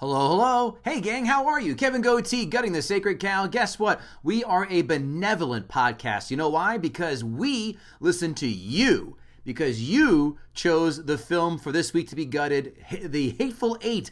Hello, hello. Hey, gang, how are you? Kevin Goatee, Gutting the Sacred Cow. Guess what? We are a benevolent podcast. You know why? Because we listen to you. Because you chose the film for this week to be gutted, The Hateful Eight.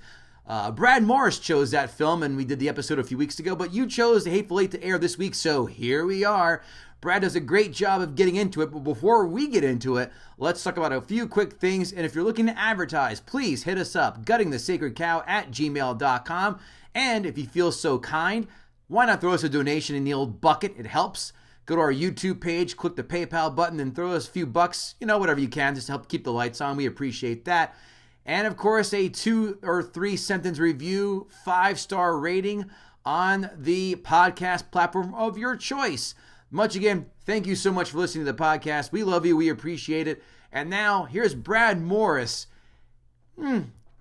Brad Morris chose that film, and we did the episode a few weeks ago, but you chose The Hateful Eight to air this week, so here we are. Brad does a great job of getting into it, but before we get into it, let's talk about a few quick things. And if you're looking to advertise, please hit us up, guttingthesacredcow@gmail.com. And if you feel so kind, why not throw us a donation in the old bucket? It helps. Go to our YouTube page, click the PayPal button, and throw us a few bucks, whatever you can, just to help keep the lights on. We appreciate that. And of course, a 2 or 3 sentence review, 5-star rating on the podcast platform of your choice. Much again, thank you so much for listening to the podcast. We love you. We appreciate it. And now, here's Brad Morris,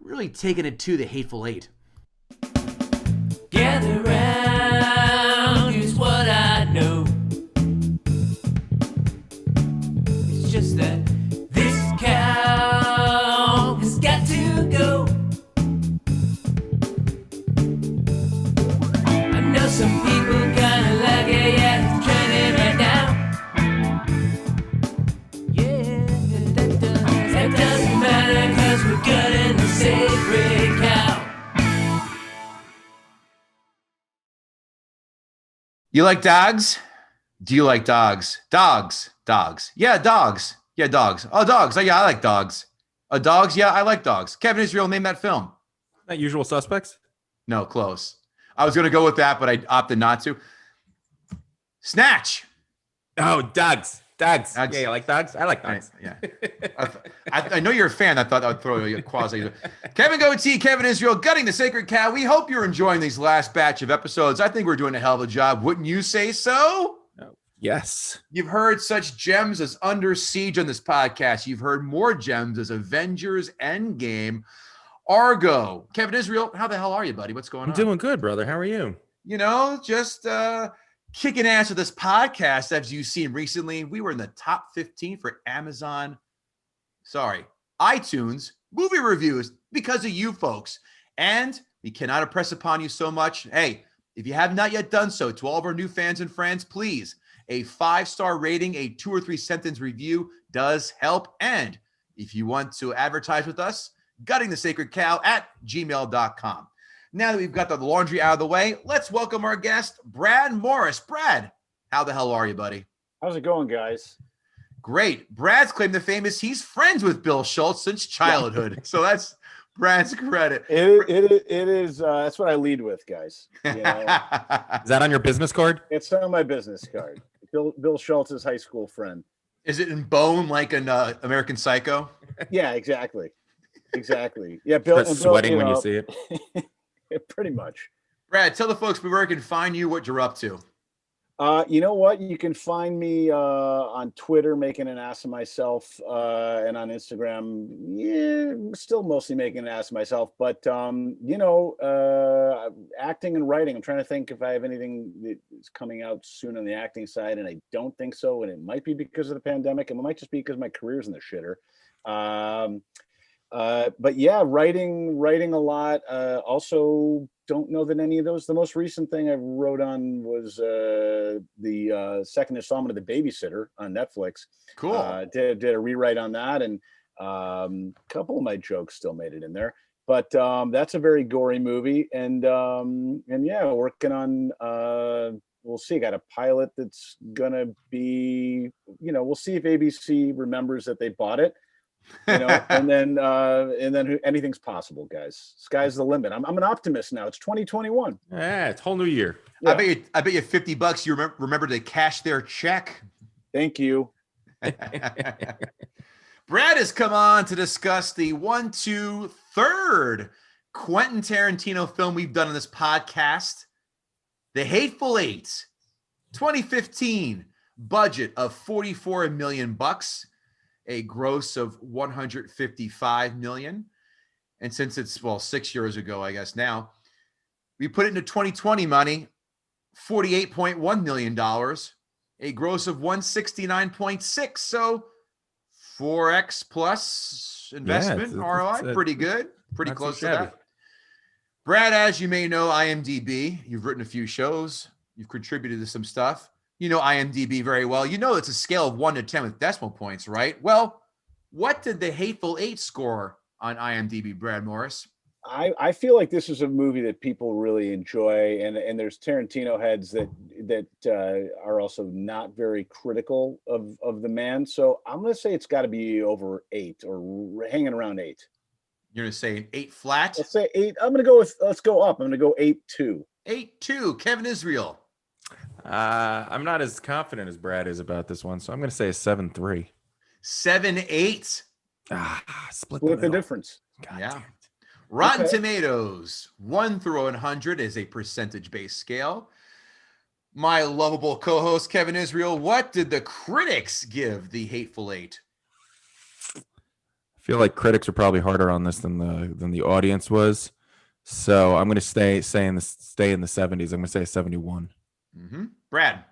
really taking it to The Hateful Eight. Gather round, here's what I know. It's just that this cow has got to go. I know some people kinda like it, yeah, it's trending right now. Yeah, that doesn't matter, 'cause we're gutting the sacred cow. You like dogs? Do you like dogs? Dogs. Yeah, dogs. Yeah, dogs. Oh, dogs. Oh, yeah, I like dogs. Dogs. Yeah, I like dogs. Kevin Israel, name that film. Not Usual Suspects? No, close. I was going to go with that, but I opted not to. Snatch. Oh, dogs. Dogs. Yeah, you like dogs? I like dogs. Yeah. I know you're a fan. I thought I would throw you a quasi. Kevin Goatee, Kevin Israel, Gutting the Sacred Cow. We hope you're enjoying these last batch of episodes. I think we're doing a hell of a job. Wouldn't you say so? Yes. You've heard such gems as Under Siege on this podcast. You've heard more gems as Avengers Endgame, Argo. Kevin Israel, how the hell are you, buddy? What's going on? I'm doing good, brother. How are you? Just kicking ass with this podcast. As you've seen recently, we were in the top 15 for iTunes movie reviews because of you folks. And we cannot impress upon you so much. Hey, if you have not yet done so, to all of our new fans and friends, please, a 5-star rating, a 2 or 3 sentence review does help. And if you want to advertise with us, guttingthesacredcow@gmail.com. Now that we've got the laundry out of the way, let's welcome our guest, Brad Morris. Brad, how the hell are you, buddy? How's it going, guys? Great. Brad's claim to fame is he's friends with Bill Schultz since childhood. So that's Brad's credit. It is. That's what I lead with, guys. Is that on your business card? It's on my business card. Bill Schultz's high school friend. Is it in bone like an American Psycho? Yeah, exactly. Yeah, Bill. Start sweating when you see it. Yeah, pretty much. Brad, tell the folks where we can find you, what you're up to. You know what? You can find me on Twitter making an ass of myself, and on Instagram, still mostly making an ass of myself. But acting and writing. I'm trying to think if I have anything that's coming out soon on the acting side, and I don't think so. And it might be because of the pandemic, and it might just be because my career's in the shitter. But yeah, writing a lot. Also, don't know that any of those. The most recent thing I wrote on was the second installment of The Babysitter on Netflix. Cool. Did a rewrite on that, and a couple of my jokes still made it in there. But that's a very gory movie, and yeah, working on. We'll see. Got a pilot that's gonna be. We'll see if ABC remembers that they bought it. And then anything's possible, guys. Sky's the limit. I'm an optimist now. It's 2021. Yeah, it's a whole new year. Yeah. I bet you $50 you remember to cash their check. Thank you. Brad has come on to discuss the 3rd Quentin Tarantino film we've done on this podcast, The Hateful Eight, 2015, budget of $44 million. A gross of $155 million. And since it's, 6 years ago, I guess now, we put it into 2020 money, $48.1 million, a gross of 169.6. So 4X plus investment ROI, pretty good, pretty close to that. Brad, as you may know, IMDb, you've written a few shows, you've contributed to some stuff. You know IMDb very well. You know it's a scale of 1 to 10 with decimal points, right? Well, what did the Hateful Eight score on IMDb, Brad Morris? I feel like this is a movie that people really enjoy, and there's Tarantino heads that are also not very critical of the man. So I'm gonna say it's got to be over 8 or hanging around 8. You're gonna say an 8 flat? Let's say 8. Let's go up. I'm gonna go 8-2. 8-2. Kevin Israel. I'm not as confident as Brad is about this one, so I'm going to say a 7-3. 7-8. Split the difference. God Yeah. damn it. Rotten Tomatoes, 1 through 100 is a percentage-based scale. My lovable co-host, Kevin Israel, what did the critics give the Hateful Eight? I feel like critics are probably harder on this than the audience was. So I'm going to stay in the 70s. I'm going to say a 71. Mm-hmm. Brad.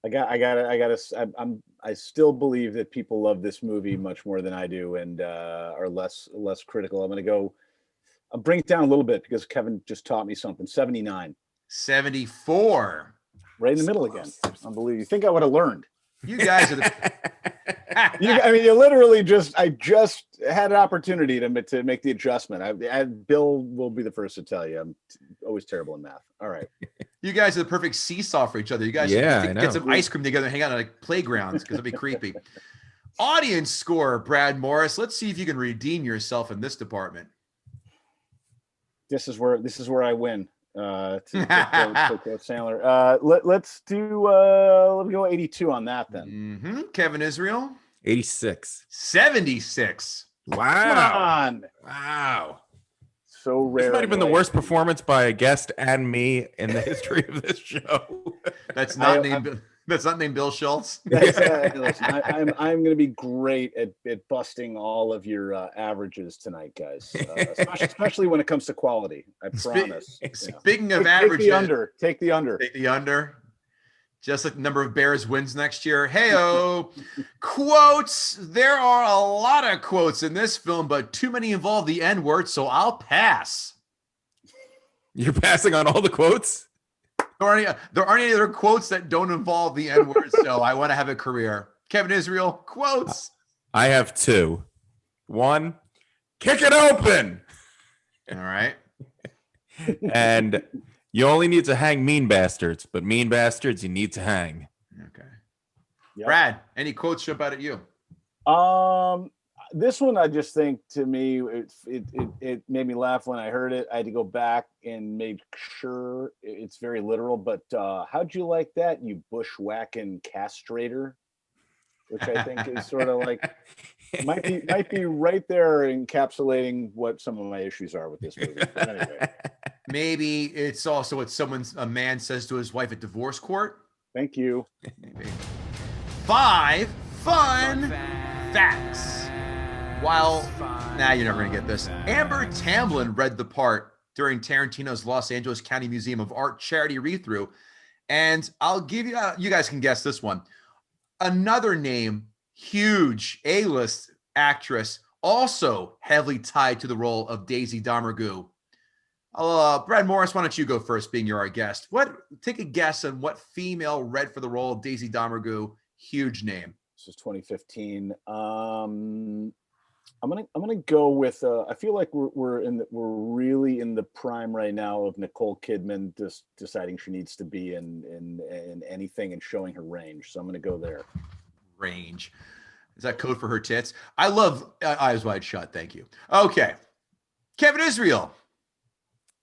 I still believe that people love this movie much more than I do and are less critical. I'll bring it down a little bit because Kevin just taught me something. 79. 74. Right in the middle again. Unbelievable. You think I would have learned? You guys are the you literally I just had an opportunity to make the adjustment. Bill will be the first to tell you I'm always terrible in math. All right. You guys are the perfect seesaw for each other. You guys I know. get some ice cream together and hang out on like playgrounds because it'd be creepy. Audience score, Brad Morris. Let's see if you can redeem yourself in this department. This is where I win. To quote Sandler. Let's go 82 on that then. Mm-hmm. Kevin Israel. 86. 76. Come on. Wow. So rare. This might have been the worst performance by a guest and me in the history of this show. That's not named Bill Schultz. Listen, I'm going to be great at busting all of your averages tonight, guys. Especially when it comes to quality. I promise. Speaking of averages, take the under. Take the under. Just like the number of Bears wins next year. Hey-o. Quotes. There are a lot of quotes in this film, but too many involve the N-word, so I'll pass. You're passing on all the quotes? There aren't any other quotes that don't involve the N-word, so I want to have a career. Kevin Israel, quotes. I have 2. 1, kick it open. All right. And you only need to hang mean bastards, but mean bastards you need to hang. Okay. Yep. Brad, any quotes jump out at you? This one, I just think to me, it made me laugh when I heard it. I had to go back and make sure it's very literal. But how'd you like that, you bushwhacking castrator? Which I think is sort of like might be right there encapsulating what some of my issues are with this movie. But anyway, maybe it's also what a man says to his wife at divorce court. Thank you. Maybe. 5 fun facts. While, you're never going to get this. Amber Tamblyn read the part during Tarantino's Los Angeles County Museum of Art charity read-through. And I'll give you, you guys can guess this one. Another name, huge A-list actress, also heavily tied to the role of Daisy Domergue. Brad Morris, why don't you go first, being our guest? Take a guess on what female read for the role of Daisy Domergue. Huge name. This is 2015. I'm gonna go with. I feel like we're really in the prime right now of Nicole Kidman just deciding she needs to be in anything and showing her range. So I'm gonna go there. Range. Is that code for her tits? I love Eyes Wide Shut. Thank you. Okay. Kevin Israel.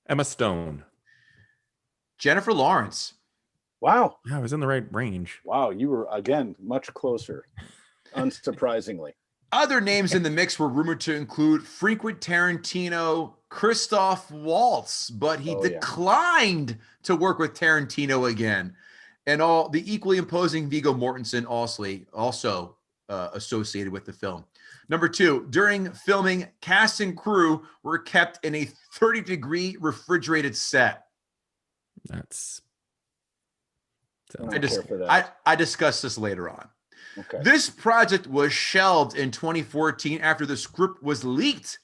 Emma Stone. Jennifer Lawrence. Wow. Yeah, I was in the right range. Wow, you were again much closer. Unsurprisingly. Other names in the mix were rumored to include frequent Tarantino Christoph Waltz, but he declined to work with Tarantino again. And all the equally imposing Viggo Mortensen also associated with the film. Number 2, during filming, cast and crew were kept in a 30-degree refrigerated set. I discussed this later on. Okay. This project was shelved in 2014 after the script was leaked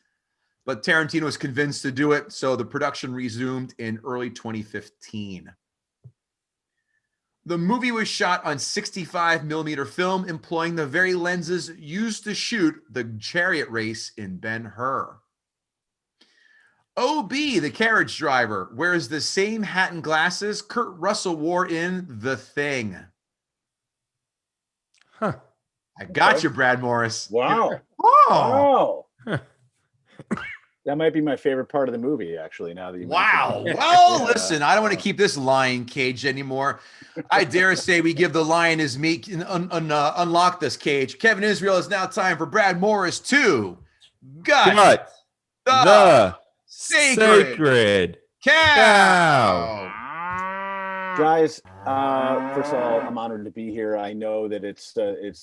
but Tarantino was convinced to do it, so the production resumed in early 2015. The movie was shot on 65 millimeter film, employing the very lenses used to shoot the chariot race in Ben-Hur. OB, the carriage driver, wears the same hat and glasses Kurt Russell wore in The Thing. Huh. I got you, Brad Morris. Wow. Oh. Wow. That might be my favorite part of the movie, actually, now that you Wow. mentioned it. Well, listen, I don't want to keep this lion caged anymore. I dare say we give the lion his meat and unlock this cage. Kevin Israel, it's now time for Brad Morris to gut the sacred cow. Guys, first of all, I'm honored to be here. I know that it's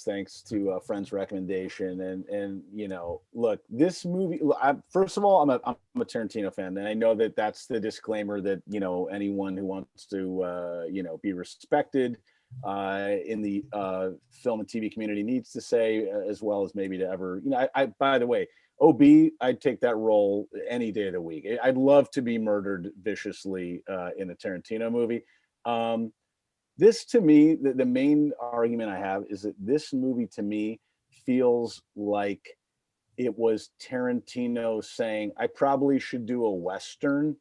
thanks to a friend's recommendation, and you know, look, this movie. First of all, I'm a Tarantino fan, and I know that that's the disclaimer that, you know, anyone who wants to you know, be respected in the film and TV community needs to say, as well as maybe to ever, you know. I by the way, OB, I'd take that role any day of the week. I'd love to be murdered viciously in a Tarantino movie. This, to me, the main argument I have is that this movie, to me, feels like it was Tarantino saying, I probably should do a Western.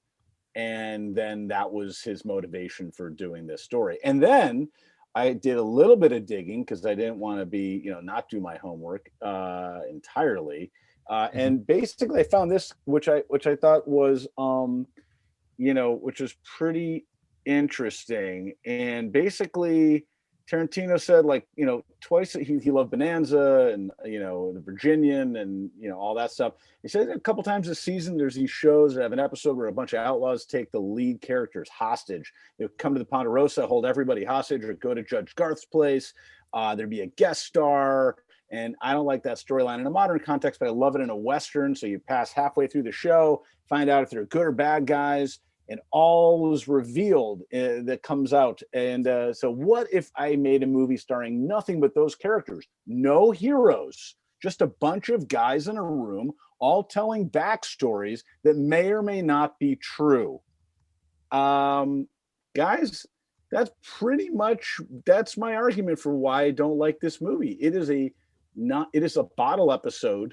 And then that was his motivation for doing this story. And then I did a little bit of digging because I didn't want to be, you know, not do my homework entirely. And basically I found this, which I thought was, you know, which was pretty interesting. And basically Tarantino said, like, you know, twice he loved Bonanza and, you know, The Virginian and, you know, all that stuff. He said a couple times this season there's these shows that have an episode where a bunch of outlaws take the lead characters hostage. They come to the Ponderosa, hold everybody hostage, or go to Judge Garth's place. There'd be a guest star. And I don't like that storyline in a modern context, but I love it in a Western. So you pass halfway through the show, find out if they're good or bad guys, and all was revealed that comes out. And so what if I made a movie starring nothing but those characters? No heroes, just a bunch of guys in a room, all telling backstories that may or may not be true. Guys, that's pretty much, that's my argument for why I don't like this movie. It is a bottle episode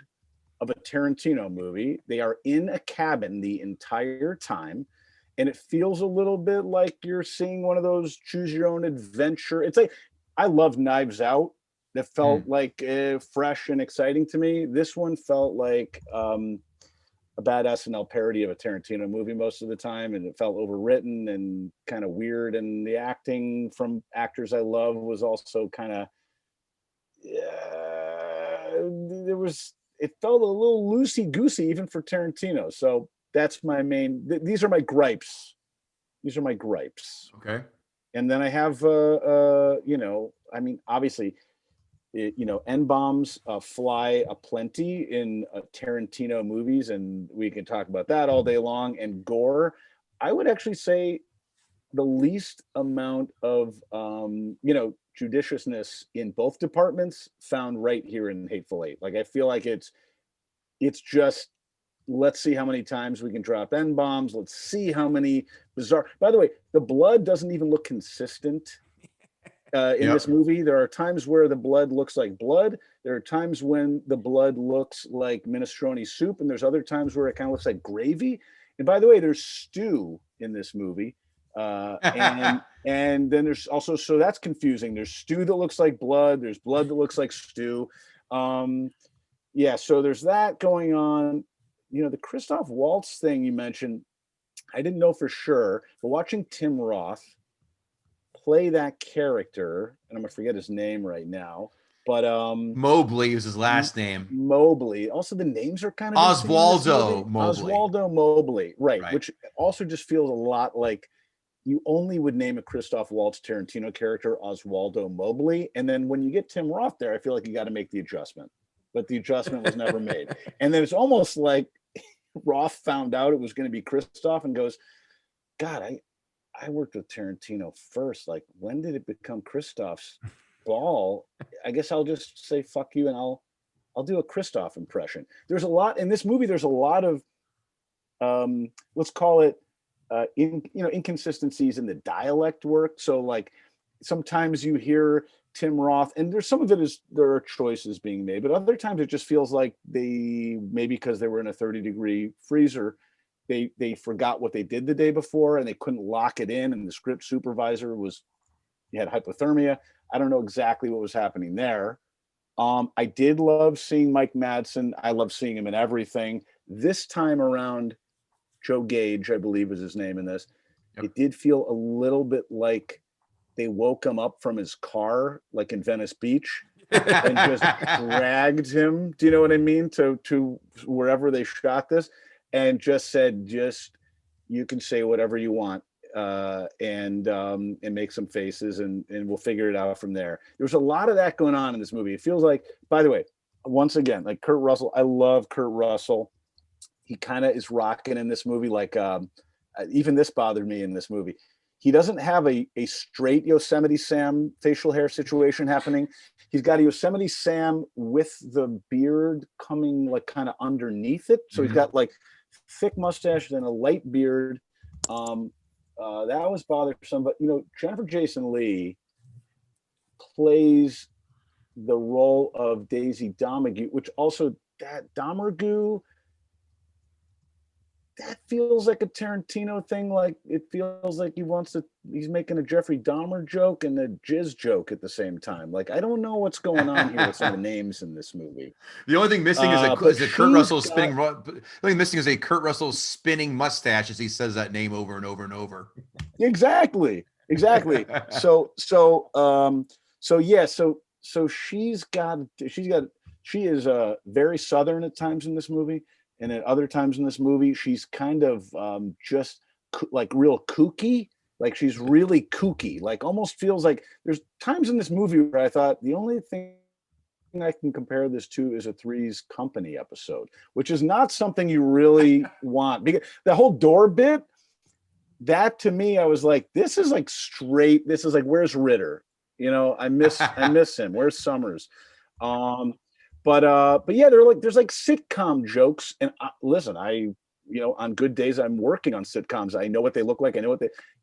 of a Tarantino movie. They are in a cabin the entire time. And it feels a little bit like you're seeing one of those choose your own adventure. It's like, I love Knives Out. That felt like fresh and exciting to me. This one felt like a bad SNL parody of a Tarantino movie most of the time. And it felt overwritten and kind of weird. And the acting from actors I love was also kind of, it felt a little loosey-goosey even for Tarantino. So that's my main, these are my gripes. These are my gripes. Okay. And then I have, you know, I mean, obviously, you know, N-bombs fly aplenty in Tarantino movies, and we can talk about that all day long. And gore, I would actually say the least amount of, you know, judiciousness in both departments found right here in Hateful Eight. Like, I feel like it's just, let's see how many times we can drop N-bombs. Let's see how many bizarre, by the way, the blood doesn't even look consistent in this movie. There are times where the blood looks like blood. There are times when the blood looks like minestrone soup. And there's other times where it kind of looks like gravy. And by the way, there's stew in this movie. And then there's also, so that's confusing. There's stew that looks like blood. There's blood that looks like stew. Yeah, so there's that going on. You know, the Christoph Waltz thing you mentioned, I didn't know for sure, but watching Tim Roth play that character, and I'm gonna forget his name right now, but Mobley was his last name. Mobley. Also, the names are kind of Oswaldo Mobley. Oswaldo Mobley, right? Which also just feels a lot like you only would name a Christoph Waltz Tarantino character Oswaldo Mobley, and then when you get Tim Roth there, I feel like you got to make the adjustment, but the adjustment was never made. And then it's almost like Roth found out it was going to be Christoph and goes, God, I worked with Tarantino first. Like, when did it become Christoph's ball? I guess I'll just say fuck you, and I'll do a Christoph impression. There's a lot in this movie. There's a lot of let's call it inconsistencies in the dialect work. So like sometimes you hear Tim Roth, and there's some of it is there are choices being made, but other times it just feels like they, maybe because they were in a 30-degree freezer, they forgot what they did the day before and they couldn't lock it in, and the script supervisor he had hypothermia. I don't know exactly what was happening there. I did love seeing Mike Madsen. I love seeing him in everything. This time around, Joe Gage, I believe is his name in this. Yep. It did feel a little bit like they woke him up from his car, like in Venice Beach, and just dragged him. Do you know what I mean? To wherever they shot this, and just said, you can say whatever you want, and make some faces, and we'll figure it out from there. There's a lot of that going on in this movie. It feels like, by the way, once again, like Kurt Russell. I love Kurt Russell. He kind of is rocking in this movie. Like even this bothered me in this movie. He doesn't have a straight Yosemite Sam facial hair situation happening. He's got a Yosemite Sam with the beard coming like kind of underneath it. So he's got like thick mustache and a light beard. That was bothersome. But, Jennifer Jason Leigh plays the role of Daisy Domergue, which also that Domergue, that feels like a Tarantino thing. Like it feels like he's making a Jeffrey Dahmer joke and a jizz joke at the same time. Like, I don't know what's going on here with some of the names in this movie. The only thing missing is a Kurt Russell spinning. The only thing missing is a Kurt Russell spinning mustache as he says that name over and over and over. Exactly. So she is very Southern at times in this movie. And at other times in this movie, she's kind of just like real kooky. Like she's really kooky. Like almost feels like there's times in this movie where I thought the only thing I can compare this to is a Three's Company episode, which is not something you really want. Because the whole door bit, that to me, I was like, this is like straight. This is like, where's Ritter? I miss him. Where's Summers? But yeah, there's like sitcom jokes. And listen, on good days, I'm working on sitcoms. I know what they look like.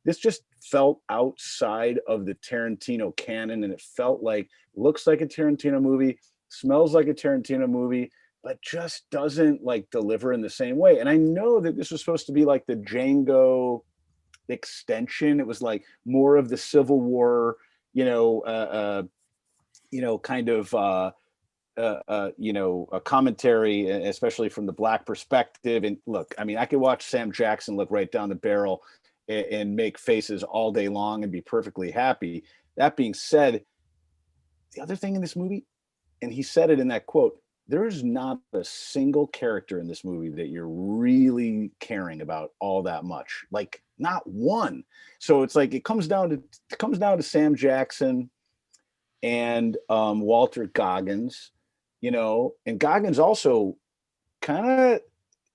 This just felt outside of the Tarantino canon. And it felt like, looks like a Tarantino movie, smells like a Tarantino movie, but just doesn't like deliver in the same way. And I know that this was supposed to be like the Django extension. It was like more of the Civil War, kind of, a commentary, especially from the Black perspective. And look, I mean, I could watch Sam Jackson look right down the barrel and make faces all day long and be perfectly happy. That being said, the other thing in this movie, and he said it in that quote, there's not a single character in this movie that you're really caring about all that much. Like not one. So it's like, it comes down to Sam Jackson and Walter Goggins. And Goggins also kind of,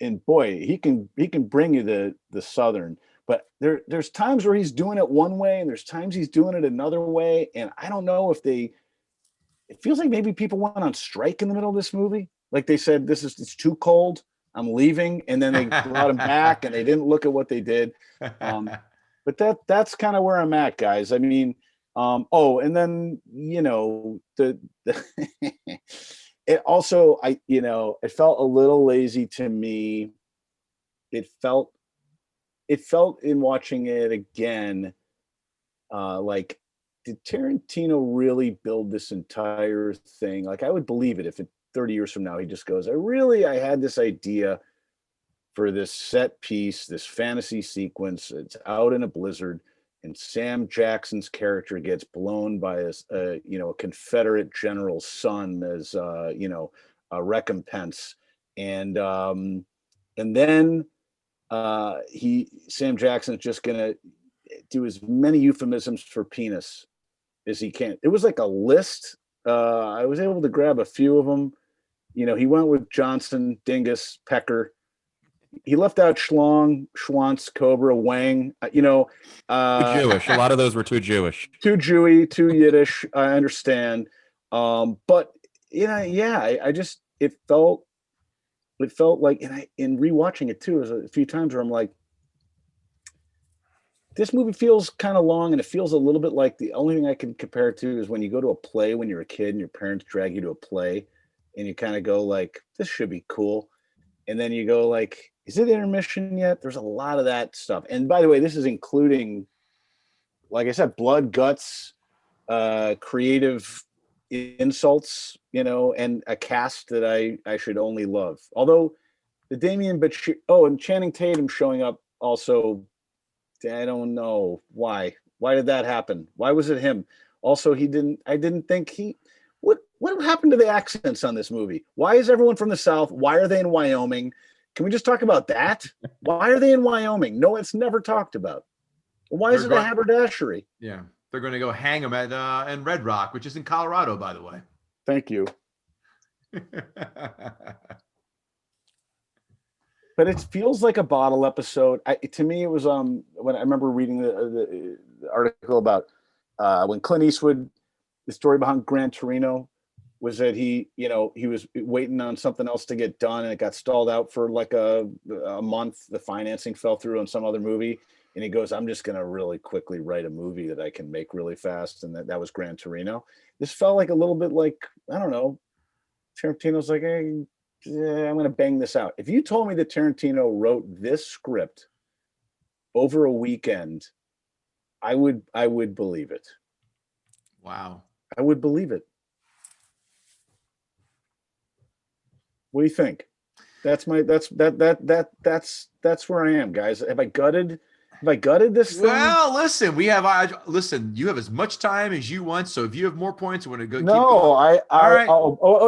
and boy, he can bring you the Southern, but there's times where he's doing it one way and there's times he's doing it another way. And I don't know if it feels like maybe people went on strike in the middle of this movie. Like they said, it's too cold, I'm leaving. And then they brought him back and they didn't look at what they did. But that's kind of where I'm at, guys. I mean, and then, it also, it felt a little lazy to me. It felt in watching it again, like, did Tarantino really build this entire thing? Like, I would believe it if 30 years from now he just goes, I had this idea for this set piece, this fantasy sequence. It's out in a blizzard, and Sam Jackson's character gets blown by a Confederate general's son as a recompense, and then Sam Jackson's just gonna do as many euphemisms for penis as he can. It was like a list. I was able to grab a few of them. He went with Johnson, Dingus, Pecker. He left out Schlong, Schwanz, Cobra, Wang. Too Jewish. A lot of those were too Jewish. Too Jewy, too Yiddish. I understand. But I just, it felt it felt like, in rewatching it too, a few times where I'm like, this movie feels kind of long, and it feels a little bit like, the only thing I can compare it to is when you go to a play when you're a kid and your parents drag you to a play, and you kind of go like, this should be cool. And then you go like, is it intermission yet? There's a lot of that stuff. And by the way, this is including, like I said, blood, guts, creative insults, and a cast that I should only love. Although the Damien Bachir, and Channing Tatum showing up also, I don't know why. Why did that happen? Why was it him? Also, I didn't think what happened to the accents on this movie? Why is everyone from the South? Why are they in Wyoming? Can we just talk about that? Why are they in Wyoming? No, it's never talked about. Why is it a haberdashery? Yeah. They're going to go hang him at in Red Rock, which is in Colorado, by the way. Thank you. But it feels like a bottle episode. To me, it was when I remember reading the article about when Clint Eastwood, the story behind Gran Torino was that he was waiting on something else to get done, and it got stalled out for like a month. The financing fell through on some other movie, and he goes, I'm just going to really quickly write a movie that I can make really fast. And that was Gran Torino. This felt like a little bit like, I don't know, Tarantino's like, hey, I'm going to bang this out. If you told me that Tarantino wrote this script over a weekend, I would believe it. Wow. I would believe it. What do you think? That's where I am, guys. Have I gutted this thing? Well, listen, you have as much time as you want. So if you have more points, you want to go. No, keep going. All right.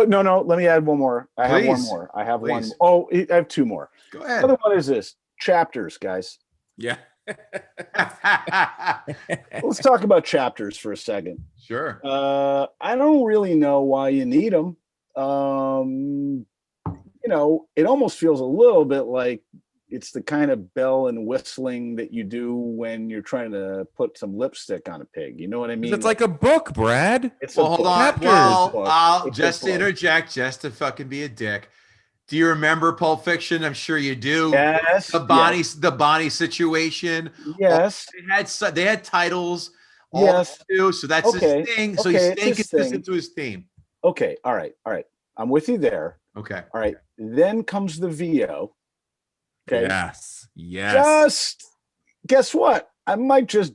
No. Let me add one more. I have one more. I have one. Oh, I have two more. Go ahead. The other one is this: chapters, guys. Yeah. Let's talk about chapters for a second. Sure. I don't really know why you need them. It almost feels a little bit like it's the kind of bell and whistling that you do when you're trying to put some lipstick on a pig. You know what I mean? It's like a book, Brad. Hold on. Chapters. Well, I'll just interject just to fucking be a dick. Do you remember Pulp Fiction? I'm sure you do. Yes. The Bonnie situation. Yes. They had titles. Yes. Too, so that's his thing. So he's staying consistent to his theme. Okay. All right. I'm with you there. Okay. All right. Then comes the VO. Okay. Yes. Just guess what? I might just,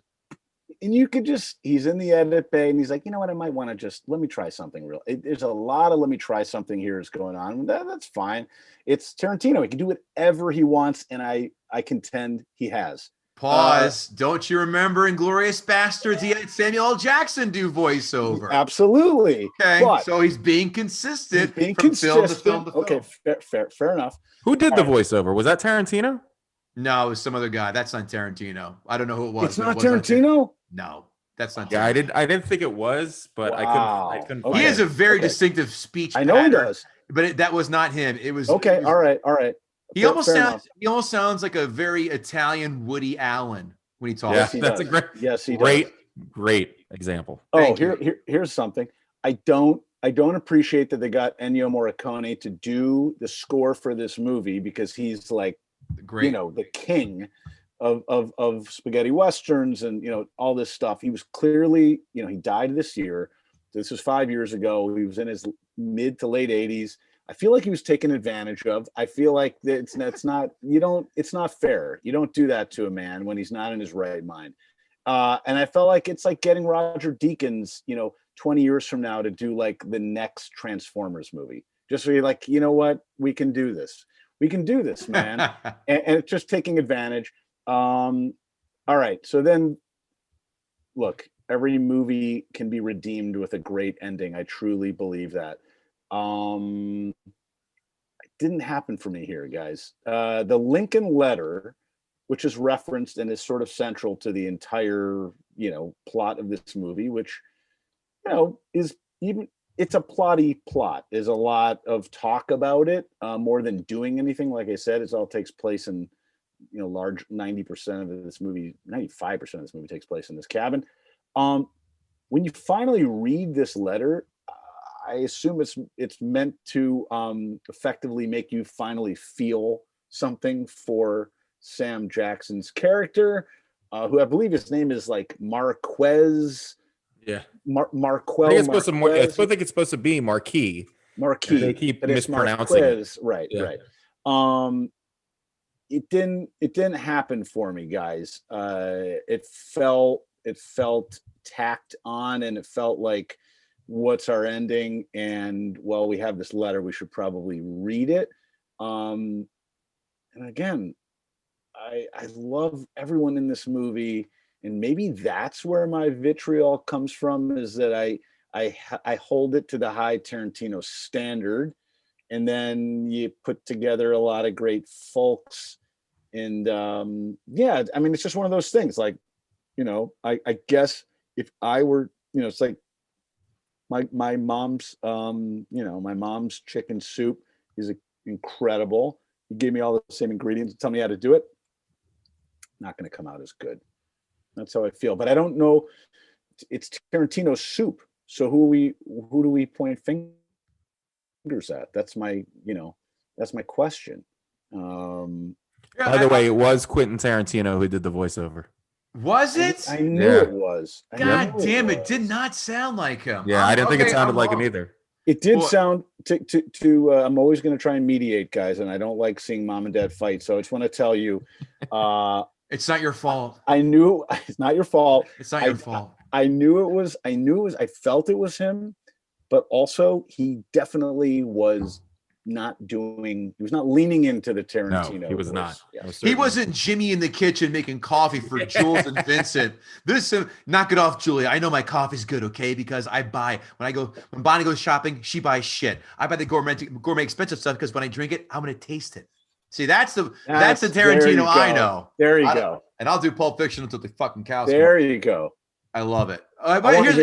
and you could just, he's in the edit bay and he's like, you know what? I might want to just, let me try something real. There's a lot of let me try something here is going on. That's fine. It's Tarantino. He can do whatever he wants. And I contend he has. Pause. Don't you remember Inglourious Bastards? He had Samuel L. Jackson do voiceover. Absolutely. Okay. So he's being consistent. Film to film to film. Okay. Fair enough. Who did the voiceover? Was that Tarantino? No, it was some other guy. That's not Tarantino. I don't know who it was. It's not Tarantino? No, that's not. Yeah, I didn't think it was, but I couldn't. He has a very distinctive speech. I know pattern, he does, but that was not him. It was okay. It was, all right. He almost sounds like a very Italian Woody Allen when he talks. Yes, that's does. a great example. Here's something. I don't appreciate that they got Ennio Morricone to do the score for this movie because he's like, the king of spaghetti westerns and all this stuff. He was clearly, he died this year. This was 5 years ago. He was in his mid to late 80s. I feel like he was taken advantage of. I feel like it's not fair. You don't do that to a man when he's not in his right mind. And I felt like it's like getting Roger Deakins, 20 years from now to do like the next Transformers movie. Just so you're like, you know what? We can do this. We can do this, man. and it's just taking advantage. All right. So then look, every movie can be redeemed with a great ending. I truly believe that. It didn't happen for me here, guys. The Lincoln letter, which is referenced and is sort of central to the entire, plot of this movie, which, is even, it's a plotty plot. There's a lot of talk about it, more than doing anything. Like I said, it all takes place in, large 90% of this movie, 95% of this movie takes place in this cabin. When you finally read this letter, I assume it's meant to effectively make you finally feel something for Sam Jackson's character, who I believe his name is like Marquez. Yeah. Marquel. I think it's supposed to. I Marquez. think it's supposed to be Marquis. Marquis. They keep but it's mispronouncing Marquez. it. Right. Yeah. Right. It didn't happen for me, guys. It felt tacked on, and it felt like, what's our ending? And well, we have this letter, we should probably read it. And again, I love everyone in this movie, and maybe that's where my vitriol comes from, is that I hold it to the high Tarantino standard, and then you put together a lot of great folks. And yeah, I mean, it's just one of those things. Like, you know, I guess if I were, you know, it's like my mom's, you know, my mom's chicken soup is incredible. You gave me all the same ingredients, tell me how to do it. Not going to come out as good. That's how I feel. But I don't know. It's Tarantino's soup. So who do we point fingers at? That's my, you know, that's my question. By the way, it was Quentin Tarantino who did the voiceover. Was it? I knew Yeah. it was. God damn, it did not sound like him. Yeah, I didn't think it sounded I'm like wrong. him either. It did Well- sound to I'm always going to try and mediate, guys, and I don't like seeing mom and dad fight. So I just want to tell you, It's not your fault. I knew it's not your fault. It's not your fault. I knew it was. I felt it was him, but also he definitely was not doing. He was not leaning into the Tarantino. No, he was voice. not. Yeah. Most He certainly. wasn't Jimmy in the kitchen making coffee for Jules and Vincent. This knock it off, Julia. I know my coffee's good, okay? Because I buy when Bonnie goes shopping, she buys shit. I buy the gourmet expensive stuff because when I drink it, I'm gonna taste it. See, that's the there you Tarantino I go. know. There you I- go. And I'll do Pulp Fiction until the fucking cows come There home. you go. I love it. I But want to here's,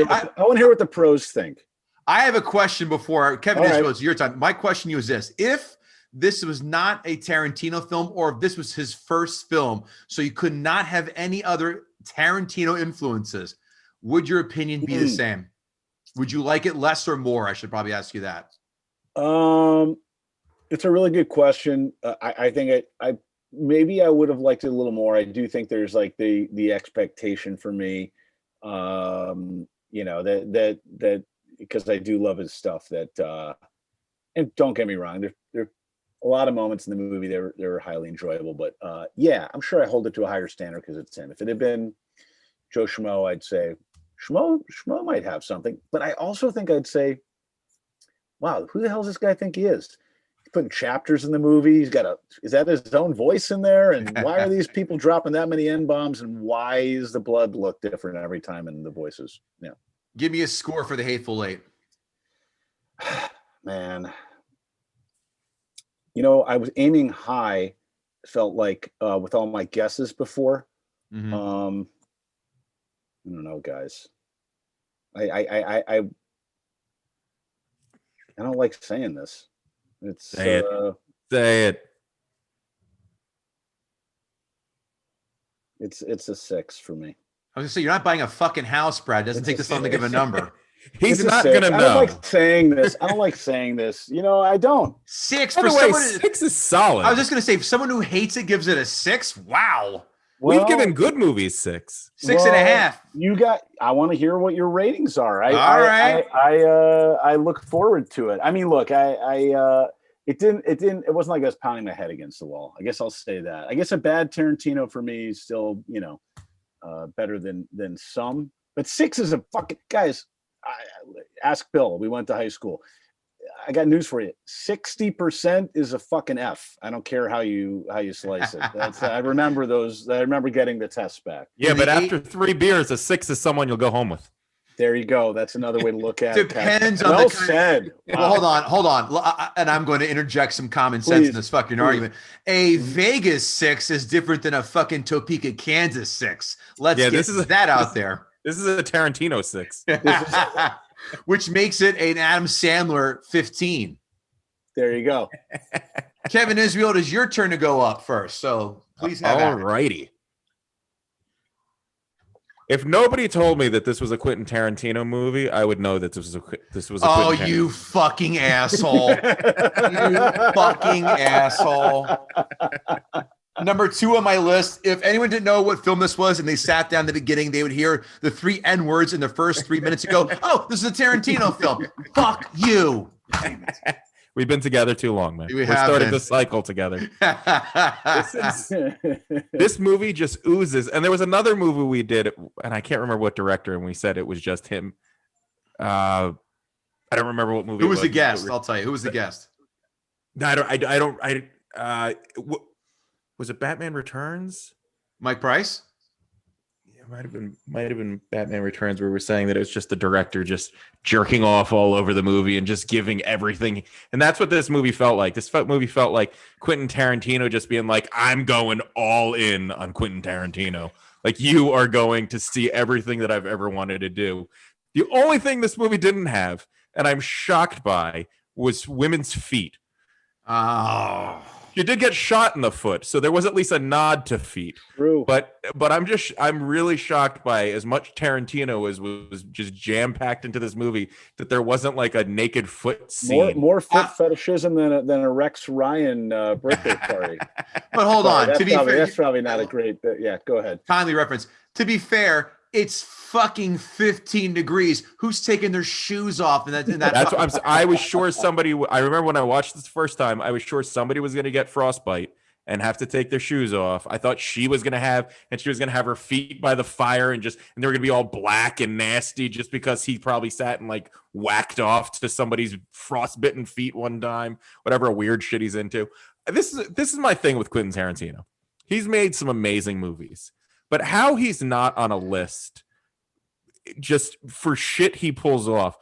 hear what the pros think. I have a question before Kevin All right. goes to your time. My question to you is this: if this was not a Tarantino film, or if this was his first film, so you could not have any other Tarantino influences, would your opinion be the same? Would you like it less or more? I should probably ask you that. It's a really good question. I think I maybe I would have liked it a little more. I do think there's like the expectation for me, you know, that because I do love his stuff. That and don't get me wrong, there a lot of moments in the movie they were highly enjoyable. But yeah, I'm sure I hold it to a higher standard because it's him. If it had been Joe Schmo, I'd say Schmo might have something. But I also think I'd say, wow, who the hell does this guy think he is? He's putting chapters in the movie. He's got is that his own voice in there? And why are these people dropping that many N-bombs? And why is the blood look different every time in the voices? Yeah. Give me a score for the Hateful Eight. Man. You know, I was aiming high, felt like with all my guesses before. Mhm. I don't know, guys. I don't like saying this. It's Say it. Say it. It's a 6 for me. I was gonna say you're not buying a fucking house, Brad. It doesn't It's take a this long to give a number. He's It's a not 6. gonna I know. don't like saying this. I don't like saying this. You know, I don't. 6 By for the way, someone. 6 is solid. I was just gonna say, if someone who hates it gives it a 6, wow, We've Well, given good movies 6. 6.5. You got. I want to hear what your ratings are. All right. I look forward to it. I mean, look, it wasn't like I was pounding my head against the wall. I guess I'll say that. I guess a bad Tarantino for me is still, you know, better than some. But 6 is a fucking guys. Ask Bill. We went to high school. I got news for you. 60% is a fucking F. I don't care how you slice it. That's I remember those. I remember getting the test back. Yeah, And but the after 3 beers, a 6 is someone you'll go home with. There you go. That's another way to look at it. Depends Captain. on Well the kind said. Well, hold on. And I'm going to interject some common sense in Please. this fucking Please. argument. A Vegas 6 is different than a fucking Topeka, Kansas 6. Let's Yeah, get this is that out there. This is a Tarantino 6. Which makes it an Adam Sandler 15. There you go. Kevin Israel, it is your turn to go up first. So please have All at it. righty. If nobody told me that this was a Quentin Tarantino movie, I would know that this was a Oh, Quentin you fucking asshole. You fucking asshole. Number 2 on my list. If anyone didn't know what film this was and they sat down in the beginning, they would hear the 3 N words in the first 3 minutes and go, oh, this is a Tarantino film. Fuck you. We've been together too long, man. We We're have starting been. this cycle together. This movie just oozes. And there was another movie we did, and I can't remember what director, and we said it was just him. I don't remember what movie. Who was the guest? I'll tell you. Who was the guest? Was it Batman Returns? Mike Price? Yeah, might have been Batman Returns, where we're saying that it was just the director just jerking off all over the movie and just giving everything. And that's what this movie felt like. This movie felt like Quentin Tarantino just being like, I'm going all in on Quentin Tarantino. Like, you are going to see everything that I've ever wanted to do. The only thing this movie didn't have, and I'm shocked by, was women's feet. Oh. She did get shot in the foot, so there was at least a nod to feet. True. But I'm really shocked by as much Tarantino was just jam-packed into this movie that there wasn't like a naked foot scene. More foot fetishism than a Rex Ryan birthday party. But hold on. That's probably not a great. Yeah, go ahead. Timely reference. To be fair, it's fucking 15 degrees. Who's taking their shoes off? And that's what I was sure somebody. I remember when I watched this first time, I was sure somebody was going to get frostbite and have to take their shoes off. I thought she was going to have her feet by the fire and they were going to be all black and nasty just because he probably sat and like whacked off to somebody's frostbitten feet one time, whatever weird shit he's into. This is my thing with Quentin Tarantino. He's made some amazing movies, but how he's not on a list just for shit he pulls off.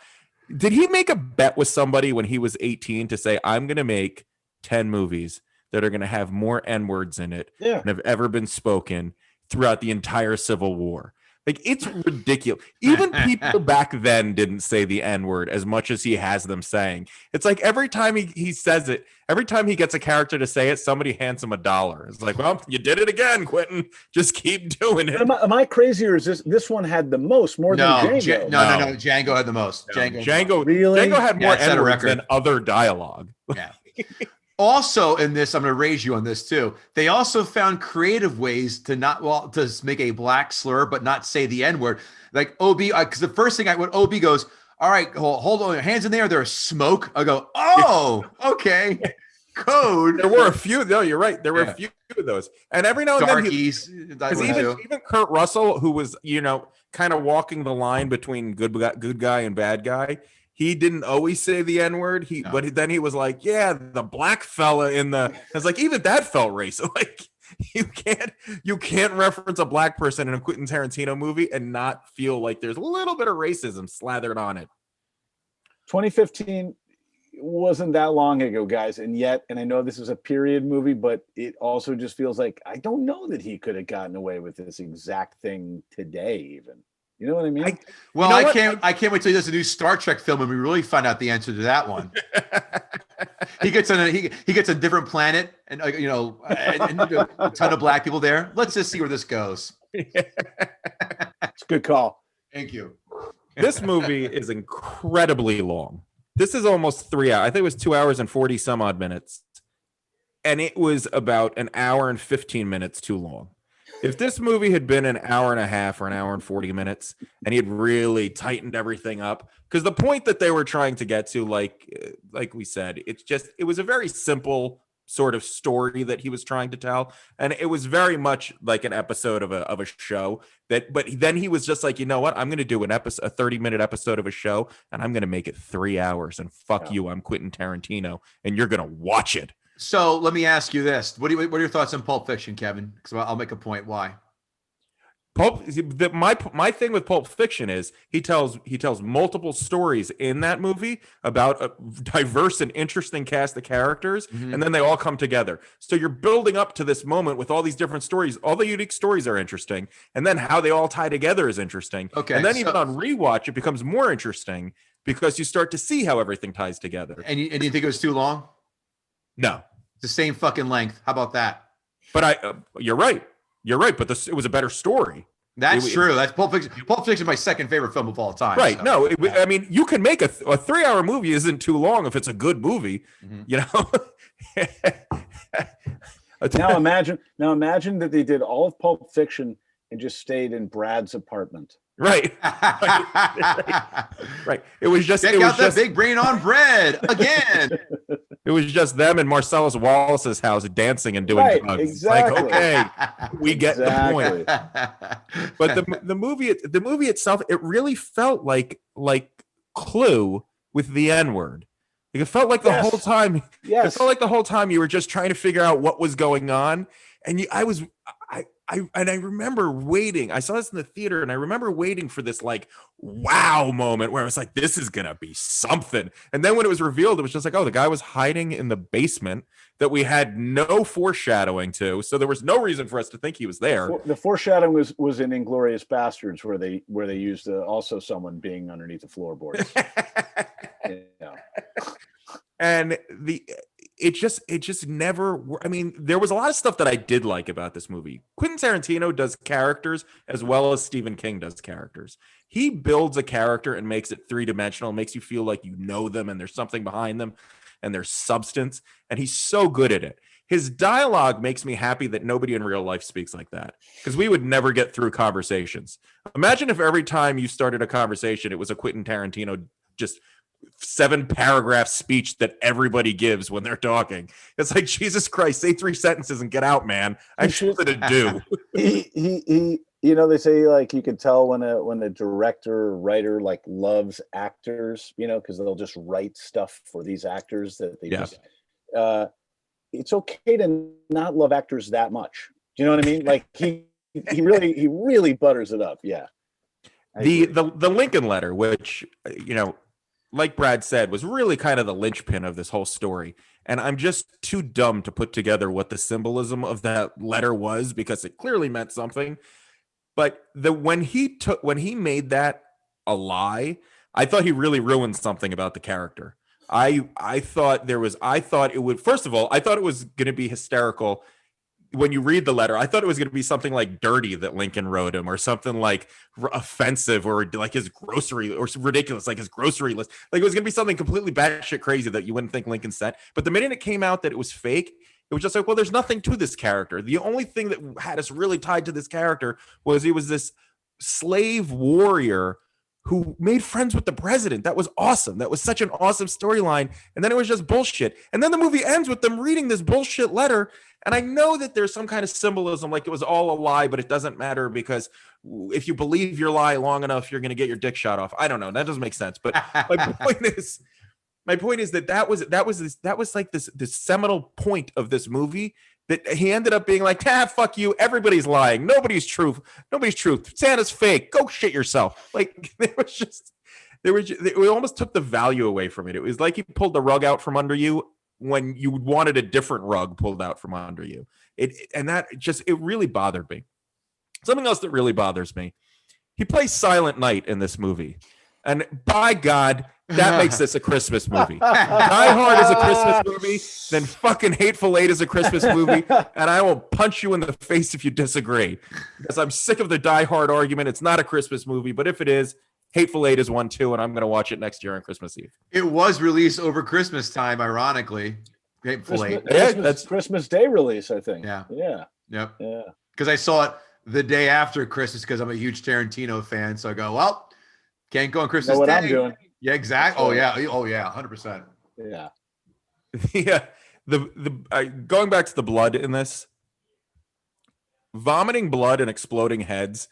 Did he make a bet with somebody when he was 18 to say, I'm going to make 10 movies that are going to have more N-words in it than have ever been spoken throughout the entire Civil War? Like, it's ridiculous. Even people back then didn't say the N-word as much as he has them saying. It's like every time he says it, every time he gets a character to say it, somebody hands him $1. It's like, well, you did it again, Quentin. Just keep doing it. Am I crazy, or is this one had the most, more than Django? No. Django had the most. Django really? Django had more N-words than other dialogue. Yeah. Also, in this, I'm going to raise you on this too. They also found creative ways to to make a black slur, but not say the N-word. Like OB, because the first thing when OB goes, all right, hold on, your hands in there. There's smoke. I go, oh, okay. Code. There were a few. No, you're right. There were a few of those. And every now and Darkies, then, even Kurt Russell, who was, kind of walking the line between good guy and bad guy, he didn't always say the N-word. But then he was like, yeah, the black fella in the. It's like, even that felt racist. Like, you can't reference a black person in a Quentin Tarantino movie and not feel like there's a little bit of racism slathered on it. 2015 wasn't that long ago, guys, and I know this is a period movie, but it also just feels like I don't know that he could have gotten away with this exact thing today, even. You know what I mean? I can't wait till he does a new Star Trek film and we really find out the answer to that one. he gets on he gets a different planet and and a ton of black people there. Let's just see where this goes. It's a good call. Thank you. This movie is incredibly long. This is almost 3 hours. I think it was 2 hours and 40 some odd minutes. And it was about an hour and 15 minutes too long. If this movie had been an hour and a half or an hour and 40 minutes, and he had really tightened everything up, because the point that they were trying to get to, like we said, it was a very simple sort of story that he was trying to tell, and it was very much like an episode of a show. But then he was just like, you know what? I'm going to do a 30-minute episode of a show, and I'm going to make it 3 hours. And fuck you, I'm Quentin Tarantino, and you're going to watch it. So let me ask you this: what are your thoughts on Pulp Fiction, Kevin? Because I'll make a point. Why? My thing with Pulp Fiction is he tells multiple stories in that movie about a diverse and interesting cast of characters, and then they all come together. So you're building up to this moment with all these different stories. All the unique stories are interesting, and then how they all tie together is interesting. Okay, and then even on rewatch, it becomes more interesting because you start to see how everything ties together. And you think it was too long? No, it's the same fucking length. How about that? But you're right. You're right. But it was a better story. That's true. That's Pulp Fiction. Pulp Fiction is my second favorite film of all time. Right. So, No, I mean, you can make a 3-hour movie isn't too long if it's a good movie, you know? Now imagine that they did all of Pulp Fiction and just stayed in Brad's apartment. Right. Right. It was just check out that big brain on bread again. It was just them and Marcellus Wallace's house dancing and doing drugs. Exactly. Like, okay, we get the point. But the movie itself, it really felt like Clue with the N-word. Like, it felt like the whole time. Yes. It felt like the whole time you were just trying to figure out what was going on, and I remember waiting. I saw this in the theater, and I remember waiting for this like wow moment where I was like, "This is gonna be something." And then when it was revealed, it was just like, "Oh, the guy was hiding in the basement that we had no foreshadowing to, so there was no reason for us to think he was there." The foreshadowing was in Inglourious Bastards, where they used also someone being underneath the floorboards. Yeah. And it just never, I mean, there was a lot of stuff that I did like about this movie. Quentin Tarantino does characters as well as Stephen King does characters. He builds a character and makes it three-dimensional, makes you feel like you know them and there's something behind them and there's substance, and he's so good at it. His dialogue makes me happy that nobody in real life speaks like that, because we would never get through conversations. Imagine if every time you started a conversation, it was a Quentin Tarantino just 7-paragraph speech that everybody gives when they're talking. It's like, Jesus Christ, say 3 sentences and get out, man. I have something to do. He you know, they say like you can tell when a director or writer like loves actors, you know, because they'll just write stuff for these actors that they just it's okay to not love actors that much. Do you know what I mean? Like he really butters it up. Yeah. The Lincoln letter, which, you know, like Brad said, was really kind of the linchpin of this whole story. And I'm just too dumb to put together what the symbolism of that letter was, because it clearly meant something. But when he made that a lie, I thought he really ruined something about the character. I thought it would, first of all, I thought it was going to be hysterical. When you read the letter, I thought it was going to be something like dirty that Lincoln wrote him, or something like offensive, or like his grocery, or ridiculous, like his grocery list. Like it was going to be something completely batshit crazy that you wouldn't think Lincoln sent. But the minute it came out that it was fake, it was just like, well, there's nothing to this character. The only thing that had us really tied to this character was he was this slave warrior who made friends with the president. That was awesome. That was such an awesome storyline. And then it was just bullshit. And then the movie ends with them reading this bullshit letter. And I know that there's some kind of symbolism, like it was all a lie, but it doesn't matter, because if you believe your lie long enough, you're going to get your dick shot off. I don't know. That doesn't make sense. But my point is that was like this seminal point of this movie, that he ended up being like, fuck you. Everybody's lying. Nobody's truth. Santa's fake. Go shit yourself. Like we almost took the value away from it. It was like he pulled the rug out from under you when you wanted a different rug pulled out from under you. It really bothered me. Something else that really bothers me. He plays Silent Night in this movie. And by God, that makes this a Christmas movie. Die Hard is a Christmas movie, then fucking Hateful Eight is a Christmas movie, and I will punch you in the face if you disagree. Because I'm sick of the Die Hard argument. It's not a Christmas movie, but if it is, Hateful Eight is one too, and I'm going to watch it next year on Christmas Eve. It was released over Christmas time, ironically. Hateful Eight. Yeah, that's Christmas Day release, I think. Yeah. Yep. Yeah. Because I saw it the day after Christmas, because I'm a huge Tarantino fan. So I go, well, can't go on Christmas know what Day. I'm doing. Yeah, exactly. Oh yeah, 100%. Yeah. Yeah. Going back to the blood in this, vomiting blood and exploding heads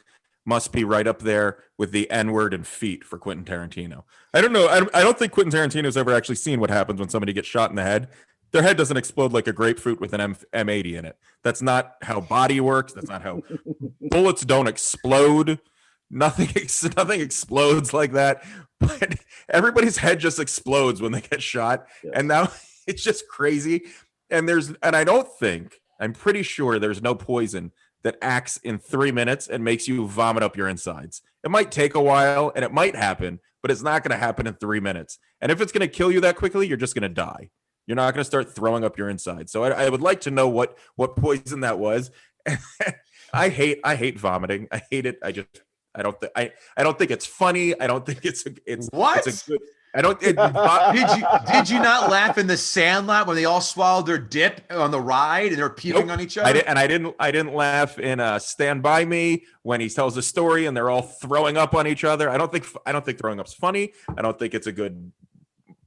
must be right up there with the N-word and feet for Quentin Tarantino. I don't know. I don't think Quentin Tarantino's ever actually seen what happens when somebody gets shot in the head. Their head doesn't explode like a grapefruit with an M80 in it. That's not how body works. That's not how bullets don't explode. Nothing explodes like that. But everybody's head just explodes when they get shot. Yeah. And now it's just crazy. And I'm pretty sure there's no poison that acts in 3 minutes and makes you vomit up your insides. It might take a while and it might happen, but it's not going to happen in 3 minutes. And if it's going to kill you that quickly, you're just going to die. You're not going to start throwing up your insides. So I would like to know what poison that was. I hate vomiting. I hate it. I don't think it's funny. I don't think it's What? It's a good. I don't. Did you not laugh in the Sandlot when they all swallowed their dip on the ride and they're puking on each other? I didn't laugh in Stand By Me when he tells a story and they're all throwing up on each other. I don't think throwing up's funny. I don't think it's a good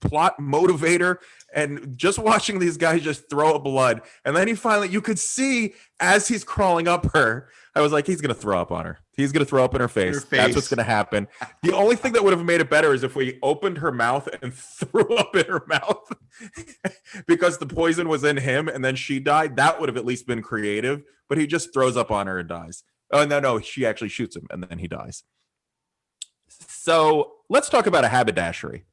plot motivator. And just watching these guys just throw up blood, and then you could see as he's crawling up her, I was like, he's gonna throw up on her. He's gonna throw up in her face. That's what's gonna happen. The only thing that would have made it better is if we opened her mouth and threw up in her mouth because the poison was in him and then she died. That would have at least been creative. But he just throws up on her and dies. Oh no, she actually shoots him and then he dies. So let's talk about a haberdashery.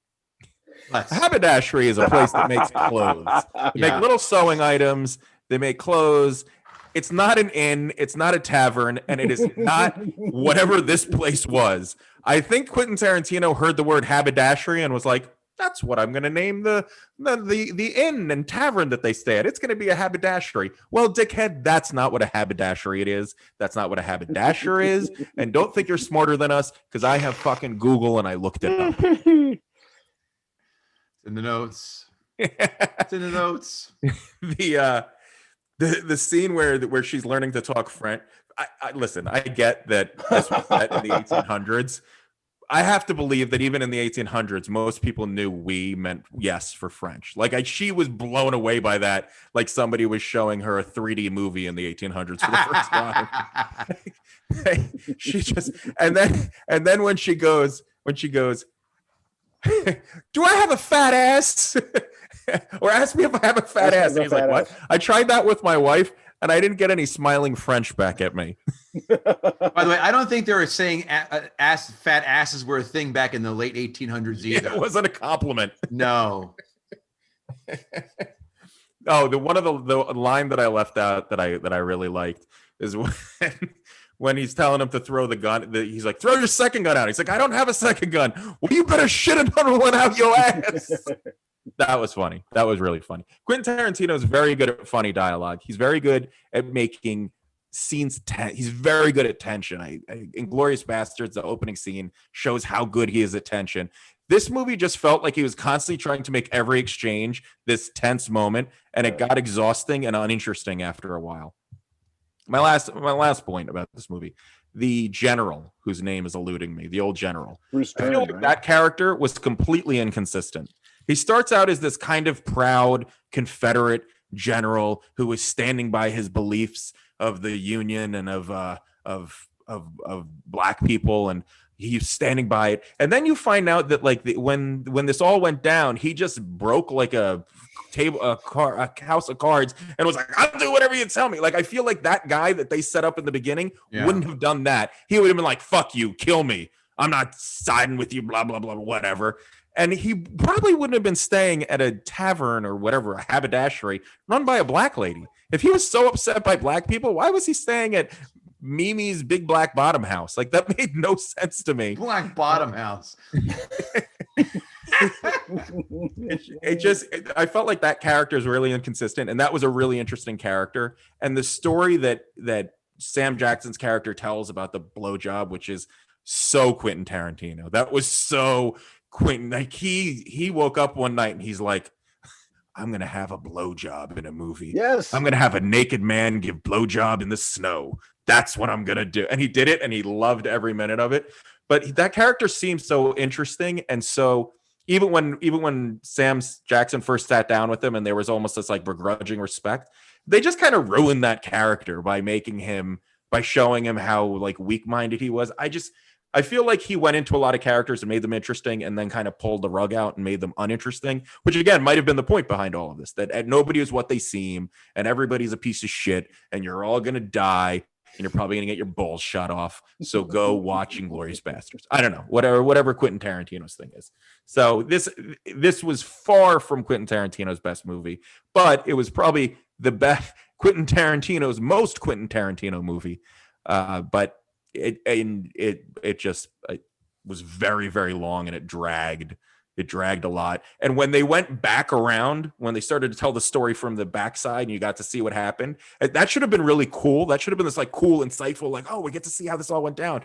A haberdashery is a place that makes clothes. They make little sewing items. They make clothes. It's not an inn. It's not a tavern, and it is not whatever this place was. I think Quentin Tarantino heard the word haberdashery and was like, "That's what I'm going to name the inn and tavern that they stay at. It's going to be a haberdashery." Well, dickhead, that's not what a haberdashery it is. That's not what a haberdasher is. And don't think you're smarter than us because I have fucking Google and I looked it up. In the notes. It's in the notes. The scene where she's learning to talk French. Listen, I get that this was set in the 1800s. I have to believe that even in the 1800s, most people knew oui meant yes for French. Like she was blown away by that. Like somebody was showing her a 3D movie in the 1800s for the first time. She just and then when she goes. Do I have a fat ass? Or ask me if I have a fat ass. And he's like, what? I tried that with my wife, and I didn't get any smiling French back at me. By the way, I don't think they were saying fat asses were a thing back in the late 1800s either. It wasn't a compliment. No. Oh, the line that I left out that I really liked is when he's telling him to throw the gun, he's like, throw your second gun out. He's like, I don't have a second gun. Well, you better shit another one out your ass. That was funny. That was really funny. Quentin Tarantino is very good at funny dialogue. He's very good at making scenes he's very good at tension. Inglourious Basterds, the opening scene, shows how good he is at tension. This movie just felt like he was constantly trying to make every exchange this tense moment, and it got exhausting and uninteresting after a while. My last point about this movie, the general, whose name is eluding me, the old general. Bruce Dern, I feel like right? that character was completely inconsistent. He starts out as this kind of proud Confederate general who is standing by his beliefs of the Union and of black people, and he's standing by it. And then you find out that when this all went down, he just broke like a house of cards and was like, I'll do whatever you tell me. Like, I feel like that guy that they set up in the beginning wouldn't have done that. He would have been like, fuck you, kill me. I'm not siding with you, blah, blah, blah, whatever. And he probably wouldn't have been staying at a tavern or whatever, a haberdashery run by a black lady. If he was so upset by black people, why was he staying at Mimi's Big Black Bottom House? Like, that made no sense to me. Black Bottom House. I felt like that character is really inconsistent, and that was a really interesting character. And the story that Sam Jackson's character tells about the blowjob, which is so Quentin Tarantino. That was so Quentin. Like he woke up one night and he's like, I'm gonna have a blowjob in a movie. Yes. I'm gonna have a naked man give blowjob in the snow. That's what I'm gonna do. And he did it, and he loved every minute of it. But that character seems so interesting, and so even when Sam Jackson first sat down with him and there was almost this like begrudging respect, they just kind of ruined that character by showing him how like weak-minded he was. I feel like he went into a lot of characters and made them interesting and then kind of pulled the rug out and made them uninteresting, which again might have been the point behind all of this, that nobody is what they seem and everybody's a piece of shit and you're all going to die and you're probably going to get your balls shot off. So go watch Inglourious Basterds. I don't know, whatever Quentin Tarantino's thing is. So this was far from Quentin Tarantino's best movie, but it was probably the best Quentin Tarantino's most Quentin Tarantino movie. But it was very, very long and it dragged It dragged a lot. And when they went back around, when they started to tell the story from the backside and you got to see what happened, that should have been really cool. That should have been this like cool, insightful, like, oh, we get to see how this all went down.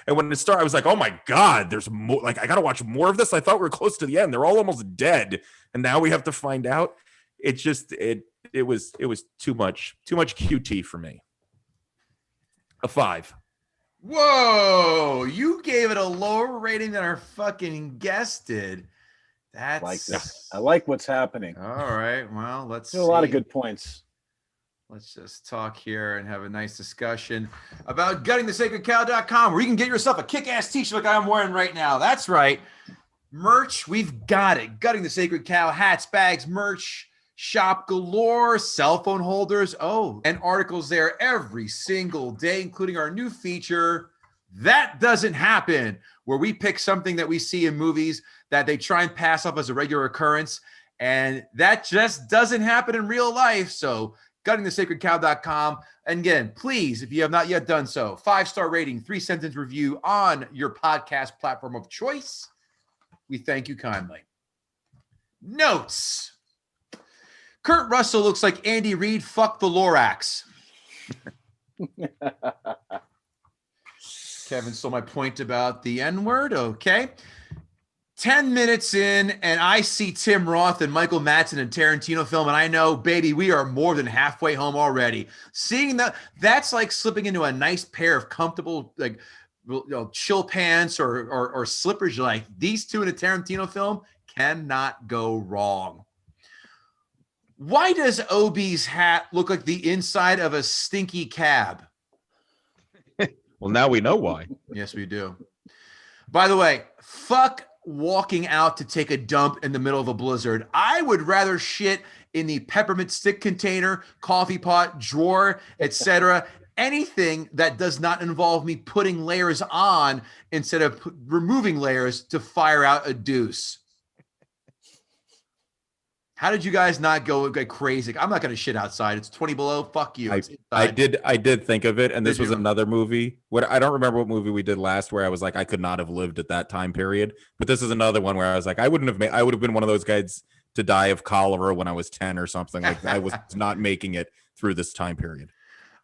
And when it started, I was like, oh my God, there's more. Like, I got to watch more of this. I thought we were close to the end. They're all almost dead. And now we have to find out. It just, it was too much QT for me. A 5. Whoa, you gave it a lower rating than our fucking guest did. That's Like this. I like what's happening. All right. Well, let's see. A lot of good points. Let's just talk here and have a nice discussion about guttingthesacredcow.com, where you can get yourself a kick-ass t-shirt like I'm wearing right now. That's right. Merch, we've got it. Gutting the Sacred Cow, hats, bags, merch, shop galore, cell phone holders. Oh, and articles there every single day, including our new feature, That Doesn't Happen, where we pick something that we see in movies that they try and pass off as a regular occurrence. And that just doesn't happen in real life. So guttingthesacredcow.com. And again, please, if you have not yet done so, 5-star rating, 3-sentence review on your podcast platform of choice. We thank you kindly. Notes. Kurt Russell looks like Andy Reid. Fuck the Lorax. Kevin stole my point about the N-word. Okay. 10 minutes in, and I see Tim Roth and Michael Madsen in Tarantino film, and I know, baby, we are more than halfway home already. Seeing that's like slipping into a nice pair of comfortable, like, chill pants or slippers. You're like, these two in a Tarantino film cannot go wrong. Why does Obi's hat look like the inside of a stinky cab? Well, now we know why. Yes, we do. By the way, fuck walking out to take a dump in the middle of a blizzard. I would rather shit in the peppermint stick container, coffee pot, drawer, etc. Anything that does not involve me putting layers on instead of removing layers to fire out a deuce. How did you guys not go crazy? I'm not going to shit outside. It's 20 below. Fuck you. I did think of it, and this was another movie. I don't remember what movie we did last where I was like, I could not have lived at that time period. But this is another one where I was like, I would have been one of those guys to die of cholera when I was 10 or something. Like, I was not making it through this time period.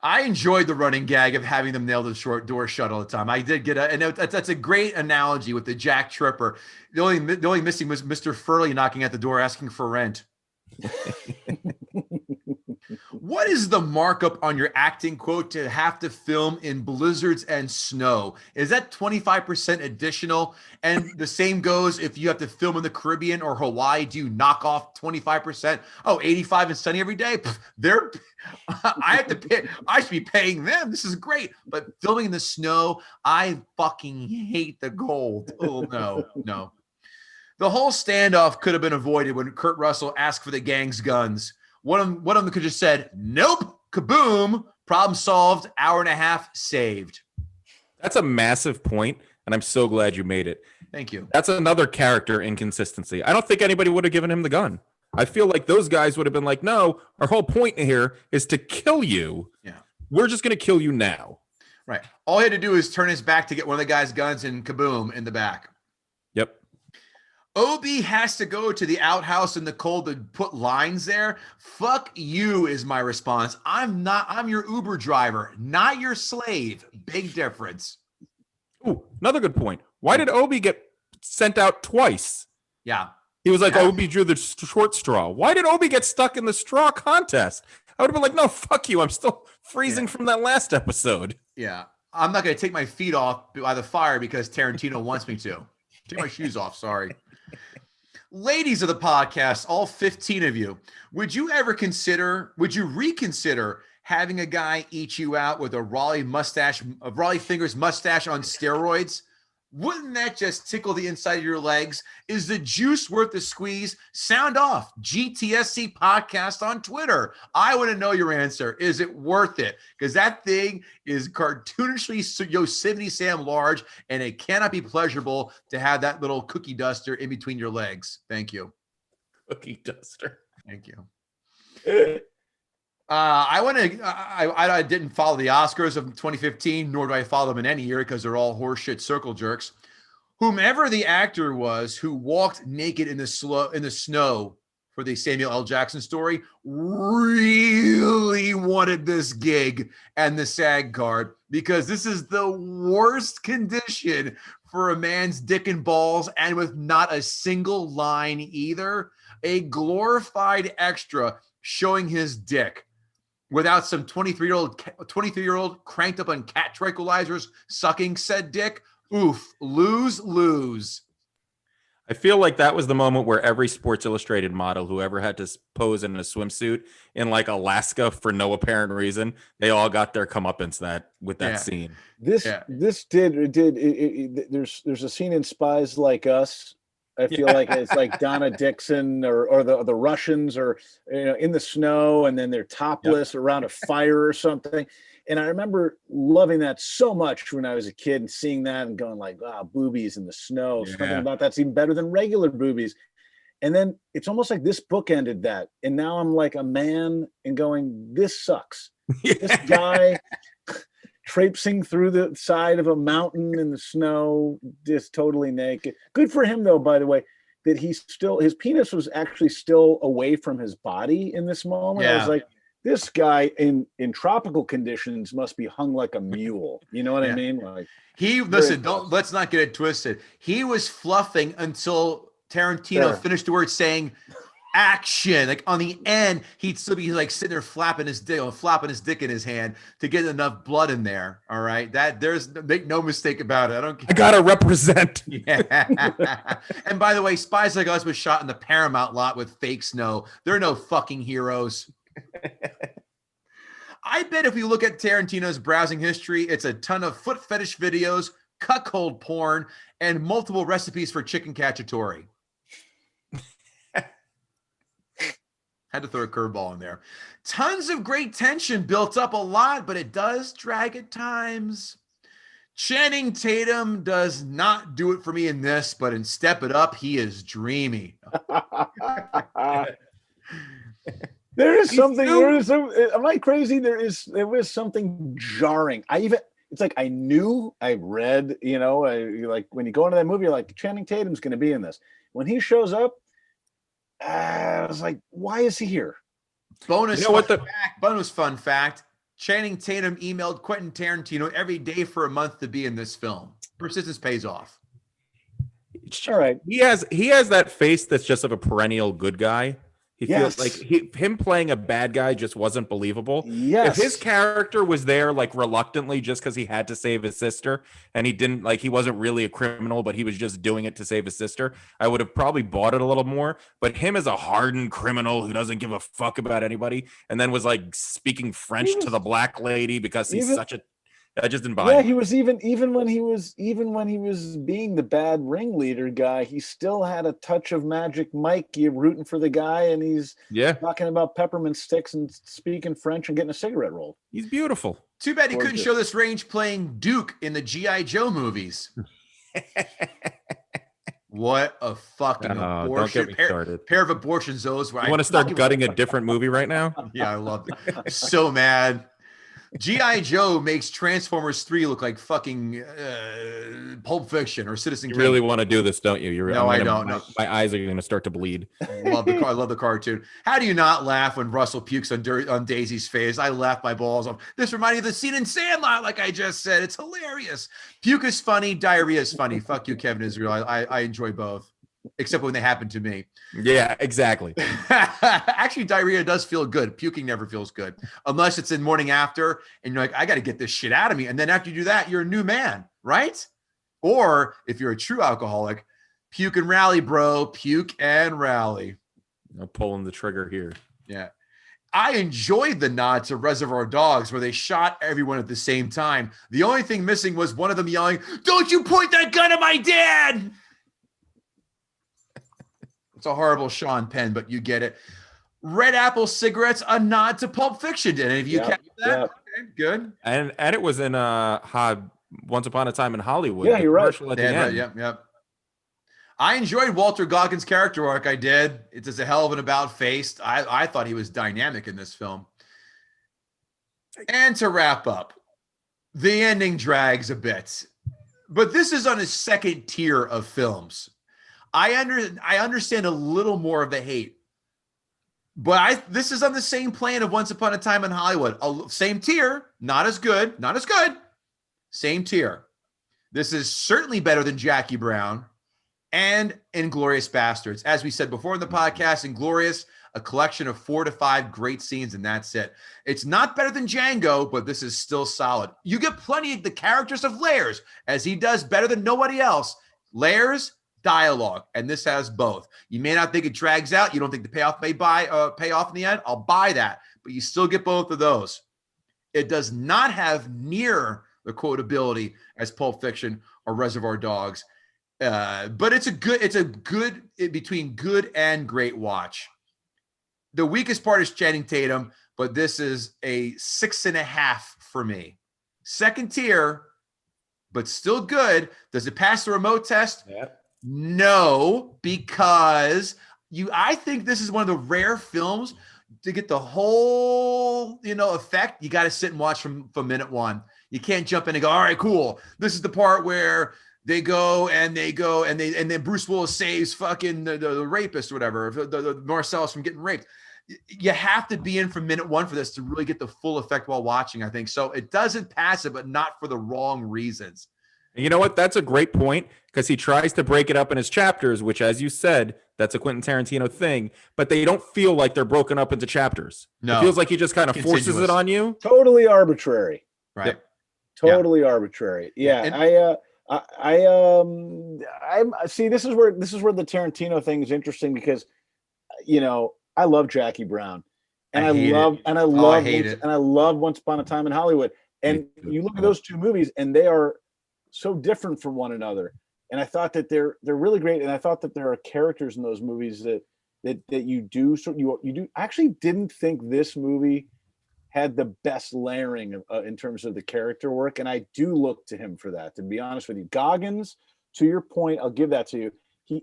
I enjoyed the running gag of having them nail the short door shut all the time. I did get and that's a great analogy with the Jack Tripper. The only missing was Mr. Furley knocking at the door asking for rent. What is the markup on your acting quote to have to film in blizzards and snow? Is that 25% additional? And the same goes if you have to film in the Caribbean or Hawaii. Do you knock off 25%? Oh, 85 and sunny every day. I have to pay. I should be paying them. This is great. But filming in the snow, I fucking hate the cold. Oh no. The whole standoff could have been avoided when Kurt Russell asked for the gang's guns. One of them could have just said, nope, kaboom, problem solved, hour and a half saved. That's a massive point, and I'm so glad you made it. Thank you. That's another character inconsistency. I don't think anybody would have given him the gun. I feel like those guys would have been like, no, our whole point here is to kill you. Yeah. We're just going to kill you now. Right. All he had to do is turn his back to get one of the guy's guns and kaboom in the back. Yep. Obi has to go to the outhouse in the cold to put lines there. Fuck you is my response. I'm your Uber driver, not your slave. Big difference. Ooh, another good point. Why did Obi get sent out twice? Yeah. He was like, Obi drew the short straw. Why did Obi get stuck in the straw contest? I would have been like, no, fuck you. I'm still freezing from that last episode. Yeah. I'm not going to take my feet off by the fire because Tarantino wants me to. Take my shoes off. Sorry. Ladies of the podcast, all 15 of you, would you reconsider having a guy eat you out with a Raleigh Fingers mustache on steroids? Wouldn't that just tickle the inside of your legs? Is the juice worth the squeeze? Sound off. GTSC podcast on Twitter. I want to know your answer. Is it worth it? Because that thing is cartoonishly Yosemite Sam large, and it cannot be pleasurable to have that little cookie duster in between your legs. Thank you. Cookie duster. Thank you. I didn't follow the Oscars of 2015, nor do I follow them in any year because they're all horseshit circle jerks. Whomever the actor was who walked naked in the snow for the Samuel L. Jackson story really wanted this gig and the SAG card, because this is the worst condition for a man's dick and balls, and with not a single line either. A glorified extra showing his dick without some 23-year-old cranked up on cat tranquilizers sucking said dick. Oof, lose. I feel like that was the moment where every Sports Illustrated model who ever had to pose in a swimsuit in like Alaska for no apparent reason, they all got their comeuppance with that scene. There's a scene in Spies Like Us. I feel like it's like Donna Dixon or the Russians are in the snow, and then they're topless around a fire or something. And I remember loving that so much when I was a kid and seeing that and going like, wow, boobies in the snow. Something about that's even better than regular boobies. And then it's almost like this book ended that. And now I'm like a man and going, this sucks. This guy traipsing through the side of a mountain in the snow, just totally naked. Good for him, though, by the way, that his penis was actually still away from his body in this moment. I was like, this guy in tropical conditions must be hung like a mule. You know what I mean? Like let's not get it twisted. He was fluffing until Tarantino finished the word saying action. Like on the end, he'd still be like sitting there flapping his dick in his hand to get enough blood in there. All right. Make no mistake about it. I gotta represent. Yeah. And by the way, Spies Like Us was shot in the Paramount lot with fake snow. They're no fucking heroes. I bet if we look at Tarantino's browsing history, it's a ton of foot fetish videos, cuckold porn, and multiple recipes for chicken cacciatore. Had to throw a curveball in there. Tons of great tension built up a lot, but it does drag at times. Channing Tatum does not do it for me in this, but in Step It Up, he is dreamy. There is something. Am I crazy? There was something jarring. It's like I read. Like when you go into that movie, you're like, Channing Tatum's going to be in this. When he shows up, I was like, why is he here? Bonus fun fact: Channing Tatum emailed Quentin Tarantino every day for a month to be in this film. Persistence pays off. All right. He has that face that's just of a perennial good guy. He feels like him playing a bad guy just wasn't believable. Yes. If his character was there like reluctantly just because he had to save his sister and he wasn't really a criminal, but he was just doing it to save his sister, I would have probably bought it a little more. But him as a hardened criminal who doesn't give a fuck about anybody and then was like speaking French to the black lady because he's I just didn't buy it. He was even when he was being the bad ringleader guy, he still had a touch of Magic Mike. You're rooting for the guy, and he's talking about peppermint sticks and speaking French and getting a cigarette rolled. He's beautiful. Too bad he couldn't show this range playing Duke in the G.I. Joe movies. What a fucking abortion. Don't get me started. Pair of abortions those. You want to start gutting a different movie right now? Yeah, I love it. I'm so mad. G.I. Joe makes Transformers 3 look like fucking Pulp Fiction or Citizen Kane. You really want to do this, don't you? No, I don't. No. My eyes are going to start to bleed. I love the cartoon. How do you not laugh when Russell pukes on Daisy's face? I laugh my balls off. This reminded me of the scene in Sandlot, like I just said. It's hilarious. Puke is funny. Diarrhea is funny. Fuck you, Kevin Israel. I enjoy both. Except when they happen to me. Yeah, exactly. Actually, diarrhea does feel good. Puking never feels good. Unless it's in morning after and you're like, I got to get this shit out of me. And then after you do that, you're a new man, right? Or if you're a true alcoholic, puke and rally, bro. Puke and rally. I'm pulling the trigger here. Yeah. I enjoyed the nod to Reservoir Dogs where they shot everyone at the same time. The only thing missing was one of them yelling, "Don't you point that gun at my dad!" It's a horrible Sean Penn, but you get it. Red Apple cigarettes, a nod to Pulp Fiction. Did any of you catch that? Yeah. Okay, good. And it was in Once Upon a Time in Hollywood. Yeah, you're right. At the end. Yep. I enjoyed Walter Goggins' character arc. I did. It's just a hell of an about face. I thought he was dynamic in this film. And to wrap up, the ending drags a bit. but this is on a second tier of films. I understand a little more of the hate, but this is on the same plane of Once Upon a Time in Hollywood. Same tier, not as good, same tier. This is certainly better than Jackie Brown and Inglourious Bastards. As we said before in the podcast, Inglourious, a collection of 4 to 5 great scenes, and that's it. It's not better than Django, but this is still solid. You get plenty of the characters of layers, as he does better than nobody else. Layers, dialogue, and this has both. You may not think it drags out. You don't think the payoff may pay off in the end. I'll buy that, but you still get both of those. It does not have near the quotability as Pulp Fiction or Reservoir Dogs, but it's a good between good and great watch. The weakest part is Channing Tatum, but this is a 6.5 for me. Second tier, but still good. Does it pass the remote test? Yeah. No, because I think this is one of the rare films to get the whole, effect. You got to sit and watch from minute one. You can't jump in and go, all right, cool. This is the part where they go and then Bruce Willis saves fucking the rapist or whatever, the Marcellus from getting raped. You have to be in from minute one for this to really get the full effect while watching, I think. So it doesn't pass it, but not for the wrong reasons. You know what? That's a great point, because he tries to break it up in his chapters, which, as you said, that's a Quentin Tarantino thing, but they don't feel like they're broken up into chapters. No. It feels like he just kind of forces it on you. Totally arbitrary. Right. Yep. Totally arbitrary. Yeah. And- I see. This is where the Tarantino thing is interesting, because, I love Jackie Brown, and I love Once Upon a Time in Hollywood. And you look at those two movies, and they are so different from one another. And I thought that they're really great. And I thought that there are characters in those movies that you do. So you do. I actually didn't think this movie had the best layering in terms of the character work. And I do look to him for that, to be honest with you. Goggins, to your point, I'll give that to you.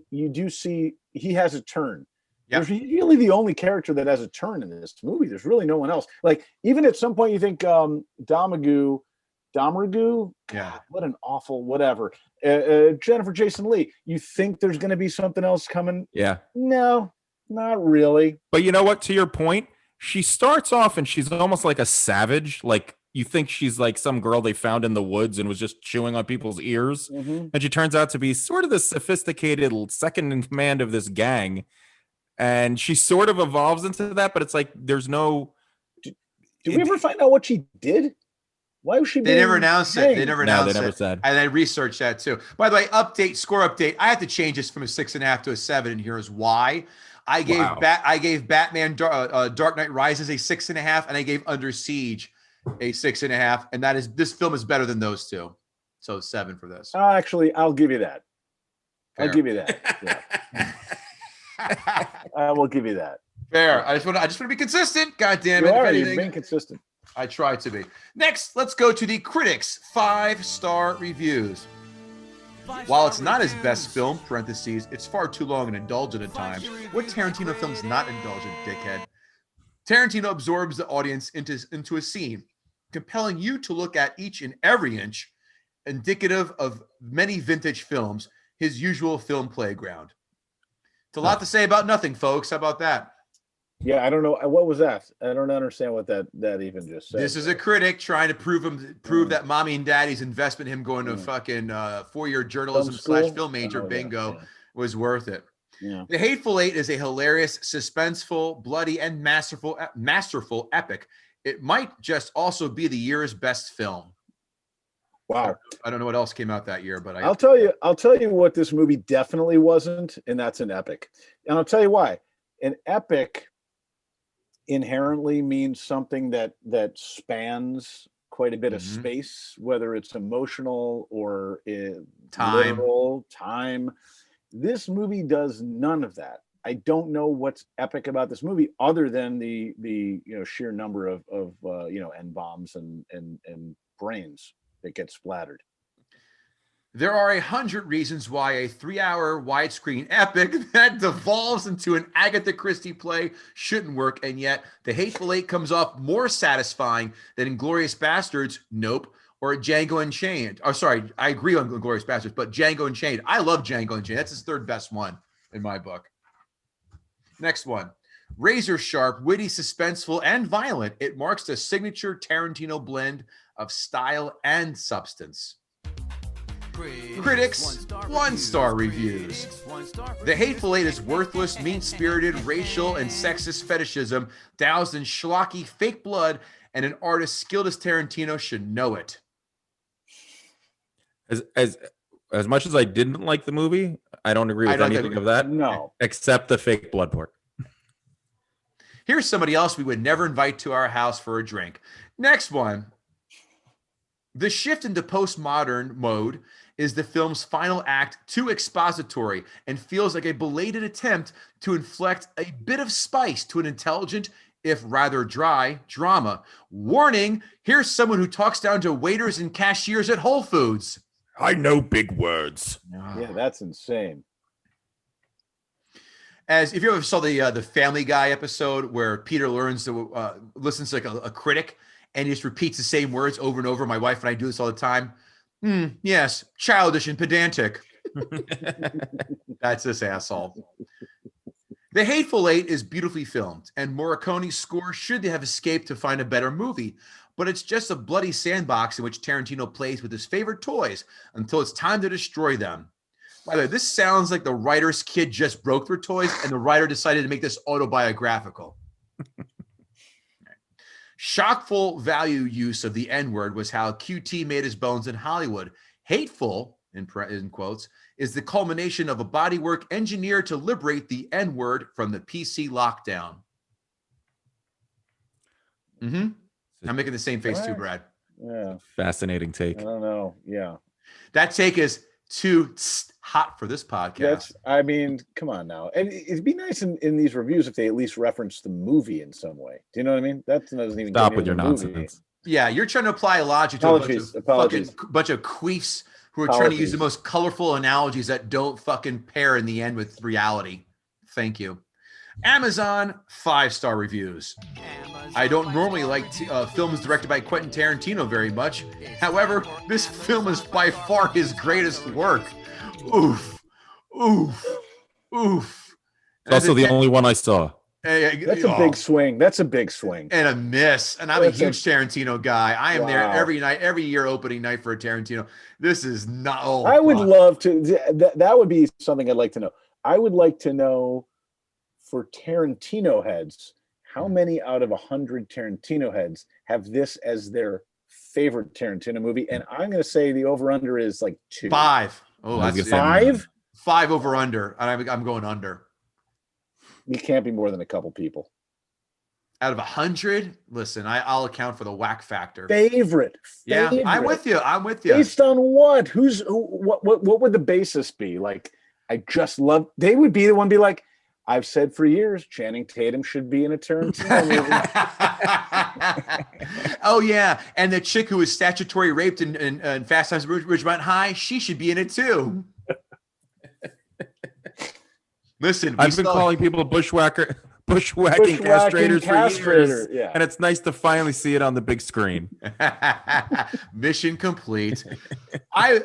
You do see he has a turn. Yep. There's really the only character that has a turn in this movie. There's really no one else. Like, even at some point you think Domergue, yeah, what an awful whatever. Jennifer Jason Leigh, you think there's going to be something else coming? Yeah. No, not really. But you know what? To your point, she starts off and she's almost like a savage. Like, you think she's like some girl they found in the woods and was just chewing on people's ears. Mm-hmm. And she turns out to be sort of the sophisticated second in command of this gang. And she sort of evolves into that, but it's like there's no. Did we ever find out what she did? Why was she? They never announced it. They never announced it. They never said. And I researched that too. By the way, score update. I had to change this from a 6.5 to a 7, and here's why. I gave Batman Dark Knight Rises a 6.5, and I gave Under Siege a 6.5, and this film is better than those two. So 7 for this. Actually, I'll give you that. Fair. I'll give you that. Yeah. I will give you that. Fair. I just want to be consistent. God damn it! You've been consistent. I try to be. Next, let's go to the critics' 5-star reviews. While it's not his best film, parentheses, it's far too long and indulgent at times. What Tarantino film's not indulgent, dickhead? Tarantino absorbs the audience into a scene, compelling you to look at each and every inch, indicative of many vintage films, his usual film playground. It's a lot to say about nothing, folks. How about that? Yeah, I don't know. What was that? I don't understand what that even just said. This is a critic trying to prove that mommy and daddy's investment in him going to fucking 4-year journalism / film major bingo was worth it. Yeah. The Hateful Eight is a hilarious, suspenseful, bloody, and masterful epic. It might just also be the year's best film. Wow. I don't know what else came out that year, but I'll tell you what this movie definitely wasn't, and that's an epic. And I'll tell you why. An epic inherently means something that spans quite a bit of space, whether it's emotional or literal time. This movie does none of that. I don't know what's epic about this movie other than the sheer number of N-bombs and brains that get splattered. There are 100 reasons why a 3-hour widescreen epic that devolves into an Agatha Christie play shouldn't work, and yet The Hateful Eight comes off more satisfying than Inglourious Bastards, Nope, or Django Unchained. Oh, sorry, I agree on Glorious Bastards, but Django Unchained. I love Django Unchained. That's his third best one in my book. Next one. Razor sharp, witty, suspenseful, and violent. It marks the signature Tarantino blend of style and substance. Critics, one-star reviews. The Hateful Eight is worthless, mean-spirited, racial, and sexist fetishism doused in schlocky fake blood, and an artist skilled as Tarantino should know it. As much as I didn't like the movie, I don't agree with anything of that. No. Except the fake blood part. Here's somebody else we would never invite to our house for a drink. Next one. The shift into postmodern mode is the film's final act too expository and feels like a belated attempt to inflect a bit of spice to an intelligent, if rather dry, drama. Warning, here's someone who talks down to waiters and cashiers at Whole Foods. I know big words. Yeah, that's insane. As if you ever saw the Family Guy episode where Peter learns to listens to like a critic and he just repeats the same words over and over. My wife and I do this all the time. Yes, childish and pedantic. That's this asshole. The Hateful Eight is beautifully filmed, and Morricone's score should have escaped to find a better movie. But it's just a bloody sandbox in which Tarantino plays with his favorite toys until it's time to destroy them. By the way, this sounds like the writer's kid just broke their toys and the writer decided to make this autobiographical. Shockful value use of the N-word was how QT made his bones in Hollywood. Hateful, in quotes, is the culmination of a bodywork engineered to liberate the N-word from the PC lockdown. I'm making the same face too, Brad. Yeah. Fascinating take. I don't know. Yeah. That take is too hot for this podcast. I mean, come on now. And it'd be nice in these reviews if they at least reference the movie in some way. Do you know what I mean? That doesn't even Stop with your nonsense. Yeah, you're trying to apply logic to a bunch of queefs who are trying to use the most colorful analogies that don't fucking pair in the end with reality. Thank you. Amazon 5-star reviews. I don't normally like films directed by Quentin Tarantino very much. However, this film is by far his greatest work. Oof. It's also the only one I saw. That's a big swing. That's a big swing. And a miss. And I'm a huge Tarantino guy. I am there every night, every year opening night for a Tarantino. This is not. I would love to. That would be something I'd like to know. I would like to know for Tarantino heads, how many out of 100 Tarantino heads have this as their favorite Tarantino movie? And I'm going to say the over-under is like 2. 5. Oh, that's 5? 5 over-under. I'm going under. You can't be more than a couple people. Out of 100, listen, I'll account for the whack factor. Favorite. Yeah, I'm with you. Based on what? What would the basis be? Like, I just love. They would be the one. Be like, I've said for years, Channing Tatum should be in a Tarantino movie. Oh yeah, and the chick who was statutory raped in Fast Times at Ridgemont High, she should be in it too. Listen, I've been calling people bushwhacking castrators for years, yeah. And it's nice to finally see it on the big screen. Mission complete. I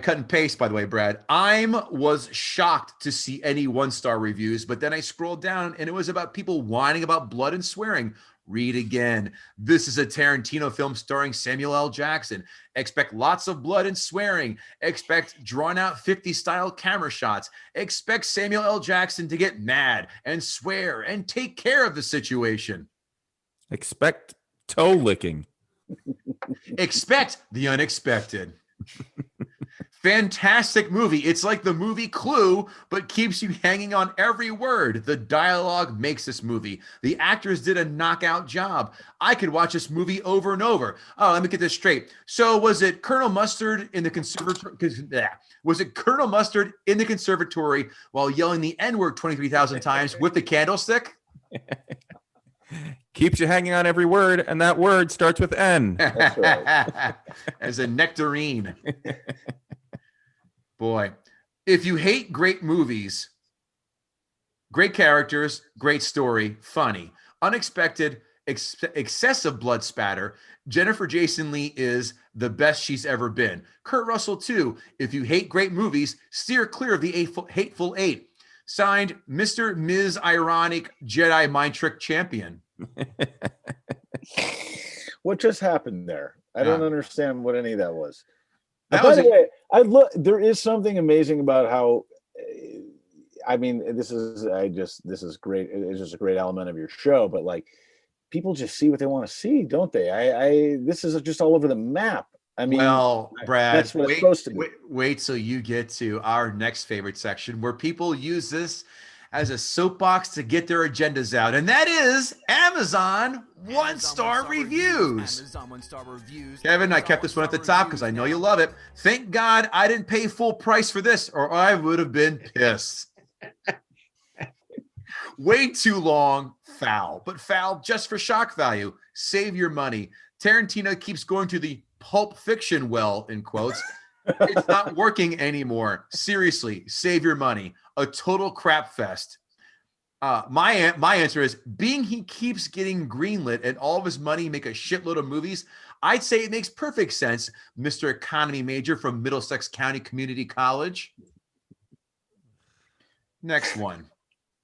cut and paste, by the way, Brad. Was shocked to see any 1-star reviews, but then I scrolled down and it was about people whining about blood and swearing. Read again. This is a Tarantino film starring Samuel L. Jackson. Expect lots of blood and swearing. Expect drawn out 50s style camera shots. Expect Samuel L. Jackson to get mad and swear and take care of the situation. Expect toe licking. Expect the unexpected. Fantastic movie. It's like the movie Clue, but keeps you hanging on every word. The dialogue makes this movie. The actors did a knockout job. I could watch this movie over and over. Oh, let me get this straight. So was it Colonel Mustard in the conservatory? Was it Colonel Mustard in the conservatory while yelling the N-word 23,000 times with the candlestick? Keeps you hanging on every word, and that word starts with N. That's right. As a nectarine. Boy, if you hate great movies, great characters, great story, funny, unexpected, excessive blood spatter, Jennifer Jason Leigh is the best she's ever been. Kurt Russell, too. If you hate great movies, steer clear of the Hateful Eight. Signed, Mr. Ms. Ironic Jedi Mind Trick Champion. What just happened there? I don't understand what any of that was. That By was the way, there is something amazing about how. I mean, this is great. It's just a great element of your show, but like, people just see what they want to see, don't they? This is just all over the map. I mean, well, Brad, that's what it's supposed to be. Wait till you get to our next favorite section, where people use this as a soapbox to get their agendas out, and that is Amazon one-star reviews. Amazon one-star reviews. Kevin, I kept this one at the top because I know you love it. Thank God I didn't pay full price for this, or I would have been pissed. Way too long, foul, but foul just for shock value. Save your money. Tarantino keeps going to the Pulp Fiction well, in quotes. It's not working anymore. Seriously, save your money. A total crap fest. My answer is, being he keeps getting greenlit and all of his money make a shitload of movies, I'd say it makes perfect sense, Mr. Economy Major from Middlesex County Community College. Next one.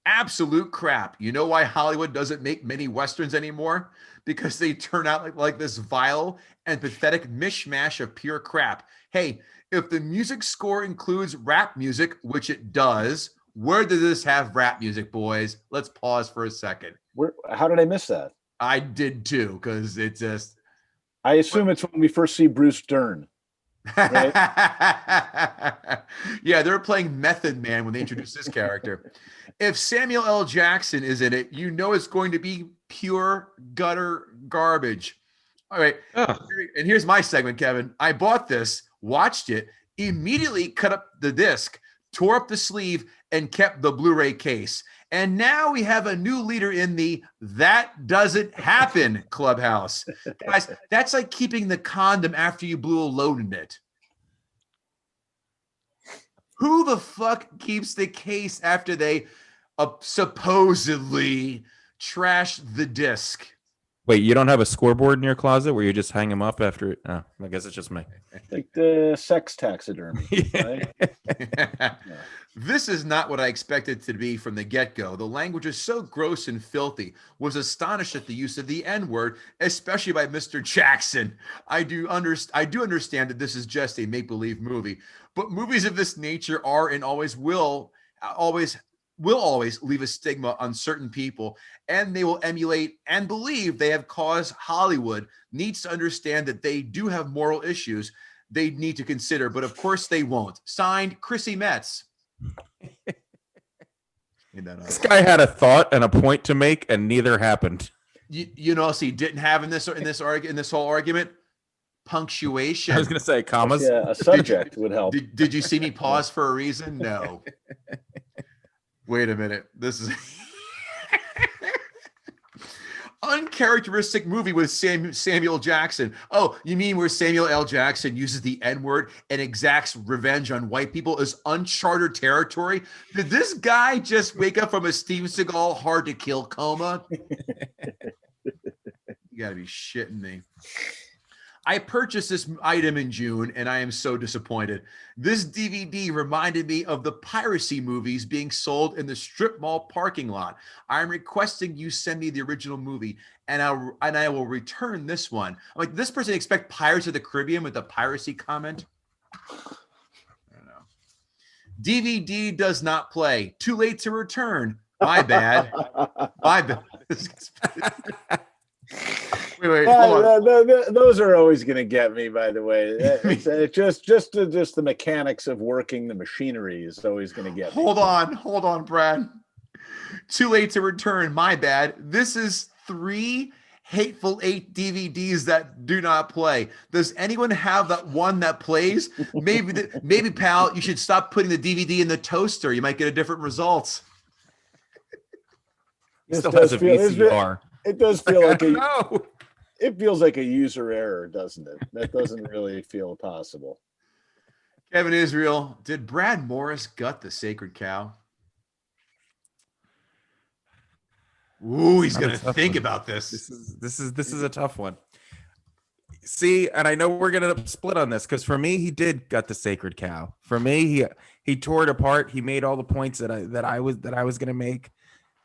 Absolute crap. You know why Hollywood doesn't make many Westerns anymore? Because they turn out like this vile and pathetic mishmash of pure crap. Hey, if the music score includes rap music, which it does, where does this have rap music, boys? Let's pause for a second. How did I miss that? I did too, because it just... I assume it's when we first see Bruce Dern. Right? Yeah, they're playing Method Man when they introduced this character. If Samuel L. Jackson is in it, you know it's going to be pure gutter garbage. All right. Oh. And here's my segment, Kevin. I bought this, watched it, immediately cut up the disc, tore up the sleeve, and kept the Blu-ray case. And now we have a new leader in the That Doesn't Happen clubhouse. Guys, that's like keeping the condom after you blew a load in it. Who the fuck keeps the case after they supposedly trash the disc? Wait, you don't have a scoreboard in your closet where you just hang them up after it? Oh, I guess it's just me. Like the sex taxidermy. Right? Yeah. This is not what I expected to be from the get-go. The language is so gross and filthy. Was astonished at the use of the N-word, especially by Mr. Jackson. I do understand that this is just a make-believe movie, but movies of this nature are and always will leave a stigma on certain people, and they will emulate and believe they have caused. Hollywood needs to understand that they do have moral issues they need to consider, but of course they won't. Signed, Chrissy Metz. This guy had a thought and a point to make, and neither happened. You know, he didn't have in this whole argument, punctuation. I was going to say commas. Yeah, a subject would help. Did you see me pause for a reason? No. Wait a minute. This is uncharacteristic movie with Samuel Jackson. Oh, you mean where Samuel L. Jackson uses the N-word and exacts revenge on white people is uncharted territory? Did this guy just wake up from a Steven Seagal hard to kill coma? You gotta be shitting me. I purchased this item in June, and I am so disappointed. This DVD reminded me of the piracy movies being sold in the strip mall parking lot. I'm requesting you send me the original movie, and I will return this one. I'm like, this person expect Pirates of the Caribbean with the piracy comment? I don't know. DVD does not play. Too late to return. My bad. My bad. Wait, hold on. Those are always going to get me, by the way. It's just the mechanics of working the machinery is always going to get me. Hold on, Brad. Too late to return. My bad. This is 3 Hateful Eight DVDs that do not play. Does anyone have that one that plays? Maybe, pal, you should stop putting the DVD in the toaster. You might get a different result. It still has a VCR. It does feel like it feels like a user error, doesn't it? That doesn't really feel possible. Kevin Israel, did Brad Morris gut the sacred cow? Ooh, he's Not a gonna tough think one. about this. This is a tough one. See, and I know we're gonna split on this because for me, he did gut the sacred cow. For me, he tore it apart. He made all the points that I was gonna make.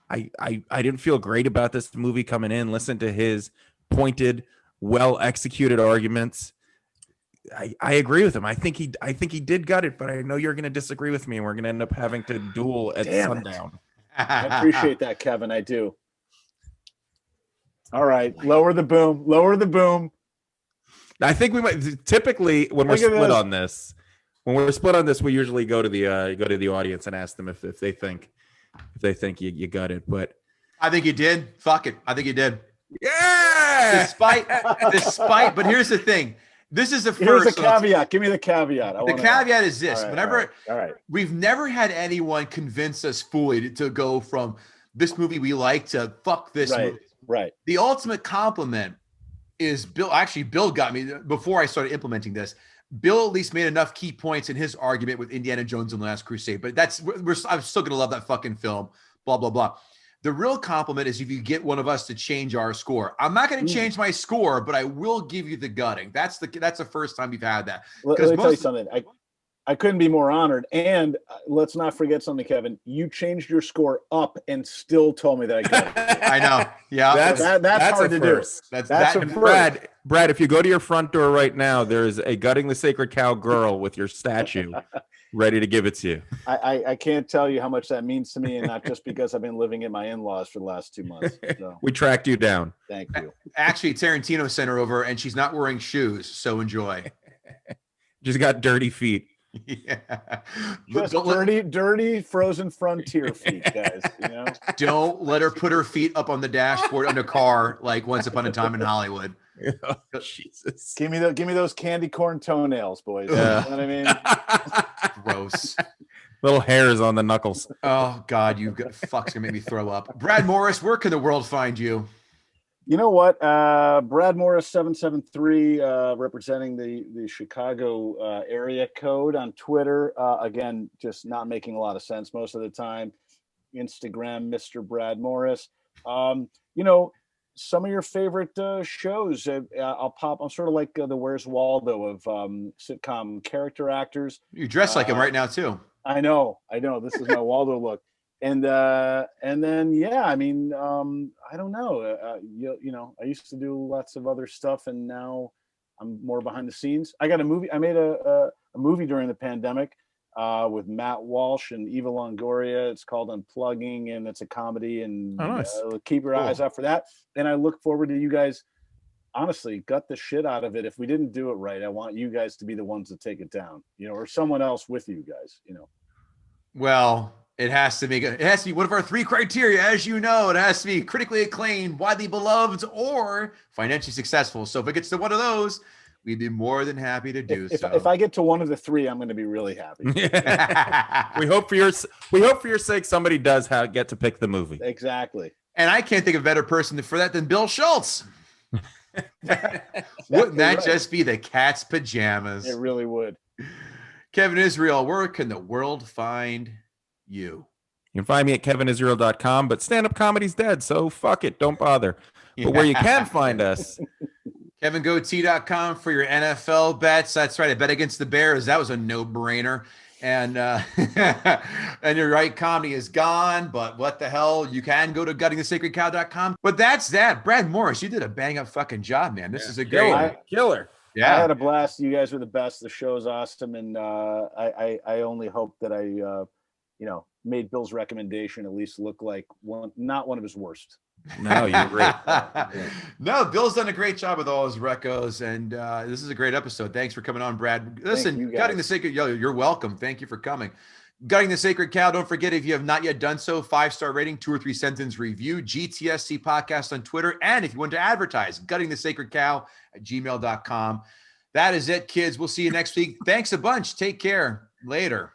I didn't feel great about this movie coming in. Listen to his pointed, well executed arguments. I agree with him. I think he did gut it, but I know you're gonna disagree with me, and we're gonna end up having to duel at Damn it. sundown. I appreciate that, Kevin. I do. All right, lower the boom. Lower the boom. I think we might typically when we're Look at split this. on this. When we're split on this, we usually go to the audience and ask them if they think you got it. But I think you did. Fuck it. I think you did. yeah, Despite, but here's the thing. This is the Here's first. the caveat. Give me the caveat. The caveat is this: All right, whenever all right. we've never had anyone convince us fully to go from this movie we like to fuck this movie. Right. The ultimate compliment is Bill. Actually, Bill got me before I started implementing this. Bill at least made enough key points in his argument with Indiana Jones and the Last Crusade. But I'm still gonna love that fucking film. Blah blah blah. The real compliment is if you get one of us to change our score. I'm not going to change my score, but I will give you the gutting. That's the first time we've had that. Let me tell you something. I couldn't be more honored. And let's not forget something, Kevin. You changed your score up and still told me that I got it. I know. Yeah, that's hard to do. That's a first. Brad, if you go to your front door right now, there's a Gutting the Sacred Cow girl with your statue ready to give it to you. I can't tell you how much that means to me, and not just because I've been living at my in-laws for the last 2 months. So, We tracked you down. thank you. actually, Tarantino sent her over, and she's not wearing shoes, so enjoy. Just got dirty feet. Yeah. Just dirty frozen frontier feet, guys. You know, Don't let her put her feet up on the dashboard on a car like Once Upon a Time in Hollywood. Oh, Jesus. give me those candy corn toenails, boys. Yeah. You know what I mean? Gross. Little hairs on the knuckles. Oh God, fuck's gonna make me throw up. Brad Morris, where can the world find you? You know what? Brad Morris 773, representing the Chicago area code on Twitter. Again, just not making a lot of sense most of the time. Instagram, Mr. Brad Morris. You know, some of your favorite shows. I'm sort of like the Where's Waldo of sitcom character actors. You dress like him right now too. I know. This is my Waldo look. And then yeah, I mean, I don't know. You know, I used to do lots of other stuff, and now I'm more behind the scenes. I got a movie. I made a movie during the pandemic with Matt Walsh and Eva Longoria. It's called Unplugging, and it's a comedy. And Oh, nice. Keep your eyes out for that. And I look forward to you guys. Honestly, gut the shit out of it. If we didn't do it right, I want you guys to be the ones to take it down. You know, or someone else with you guys. You know. Well, it has to be one of our 3 criteria, as you know. It has to be critically acclaimed, widely beloved, or financially successful. So if it gets to one of those, we'd be more than happy to do so. If I get to one of the 3, I'm going to be really happy. We hope for your sake somebody does get to pick the movie. Exactly. And I can't think of a better person for that than Bill Schultz. Wouldn't that just be the cat's pajamas? It really would. Kevin Israel, where can the world find you? You can find me at kevinisrael.com, but stand-up comedy's dead, so fuck it, don't bother. But where you can find us, KevinGoatee.com for your NFL bets. That's right. I bet against the Bears. That was a no-brainer. And and your right, comedy is gone, but what the hell? You can go to guttingthesacredcow.com. But that's that. Brad Morris, you did a bang-up fucking job, man. This is a great killer. Yeah. I had a blast. You guys were the best. The show's awesome, and I only hope that I made Bill's recommendation at least look like not one of his worst. No, you're great. No, Bill's done a great job with all his recos, and this is a great episode. Thanks for coming on, Brad. Listen, Gutting the Sacred, you're welcome. Thank you for coming. Gutting the Sacred Cow. Don't forget, if you have not yet done so, 5-star rating, 2 or 3 sentence review, GTSC podcast on Twitter. And if you want to advertise, guttingthesacredcow@gmail.com. That is it, kids. We'll see you next week. Thanks a bunch. Take care. Later.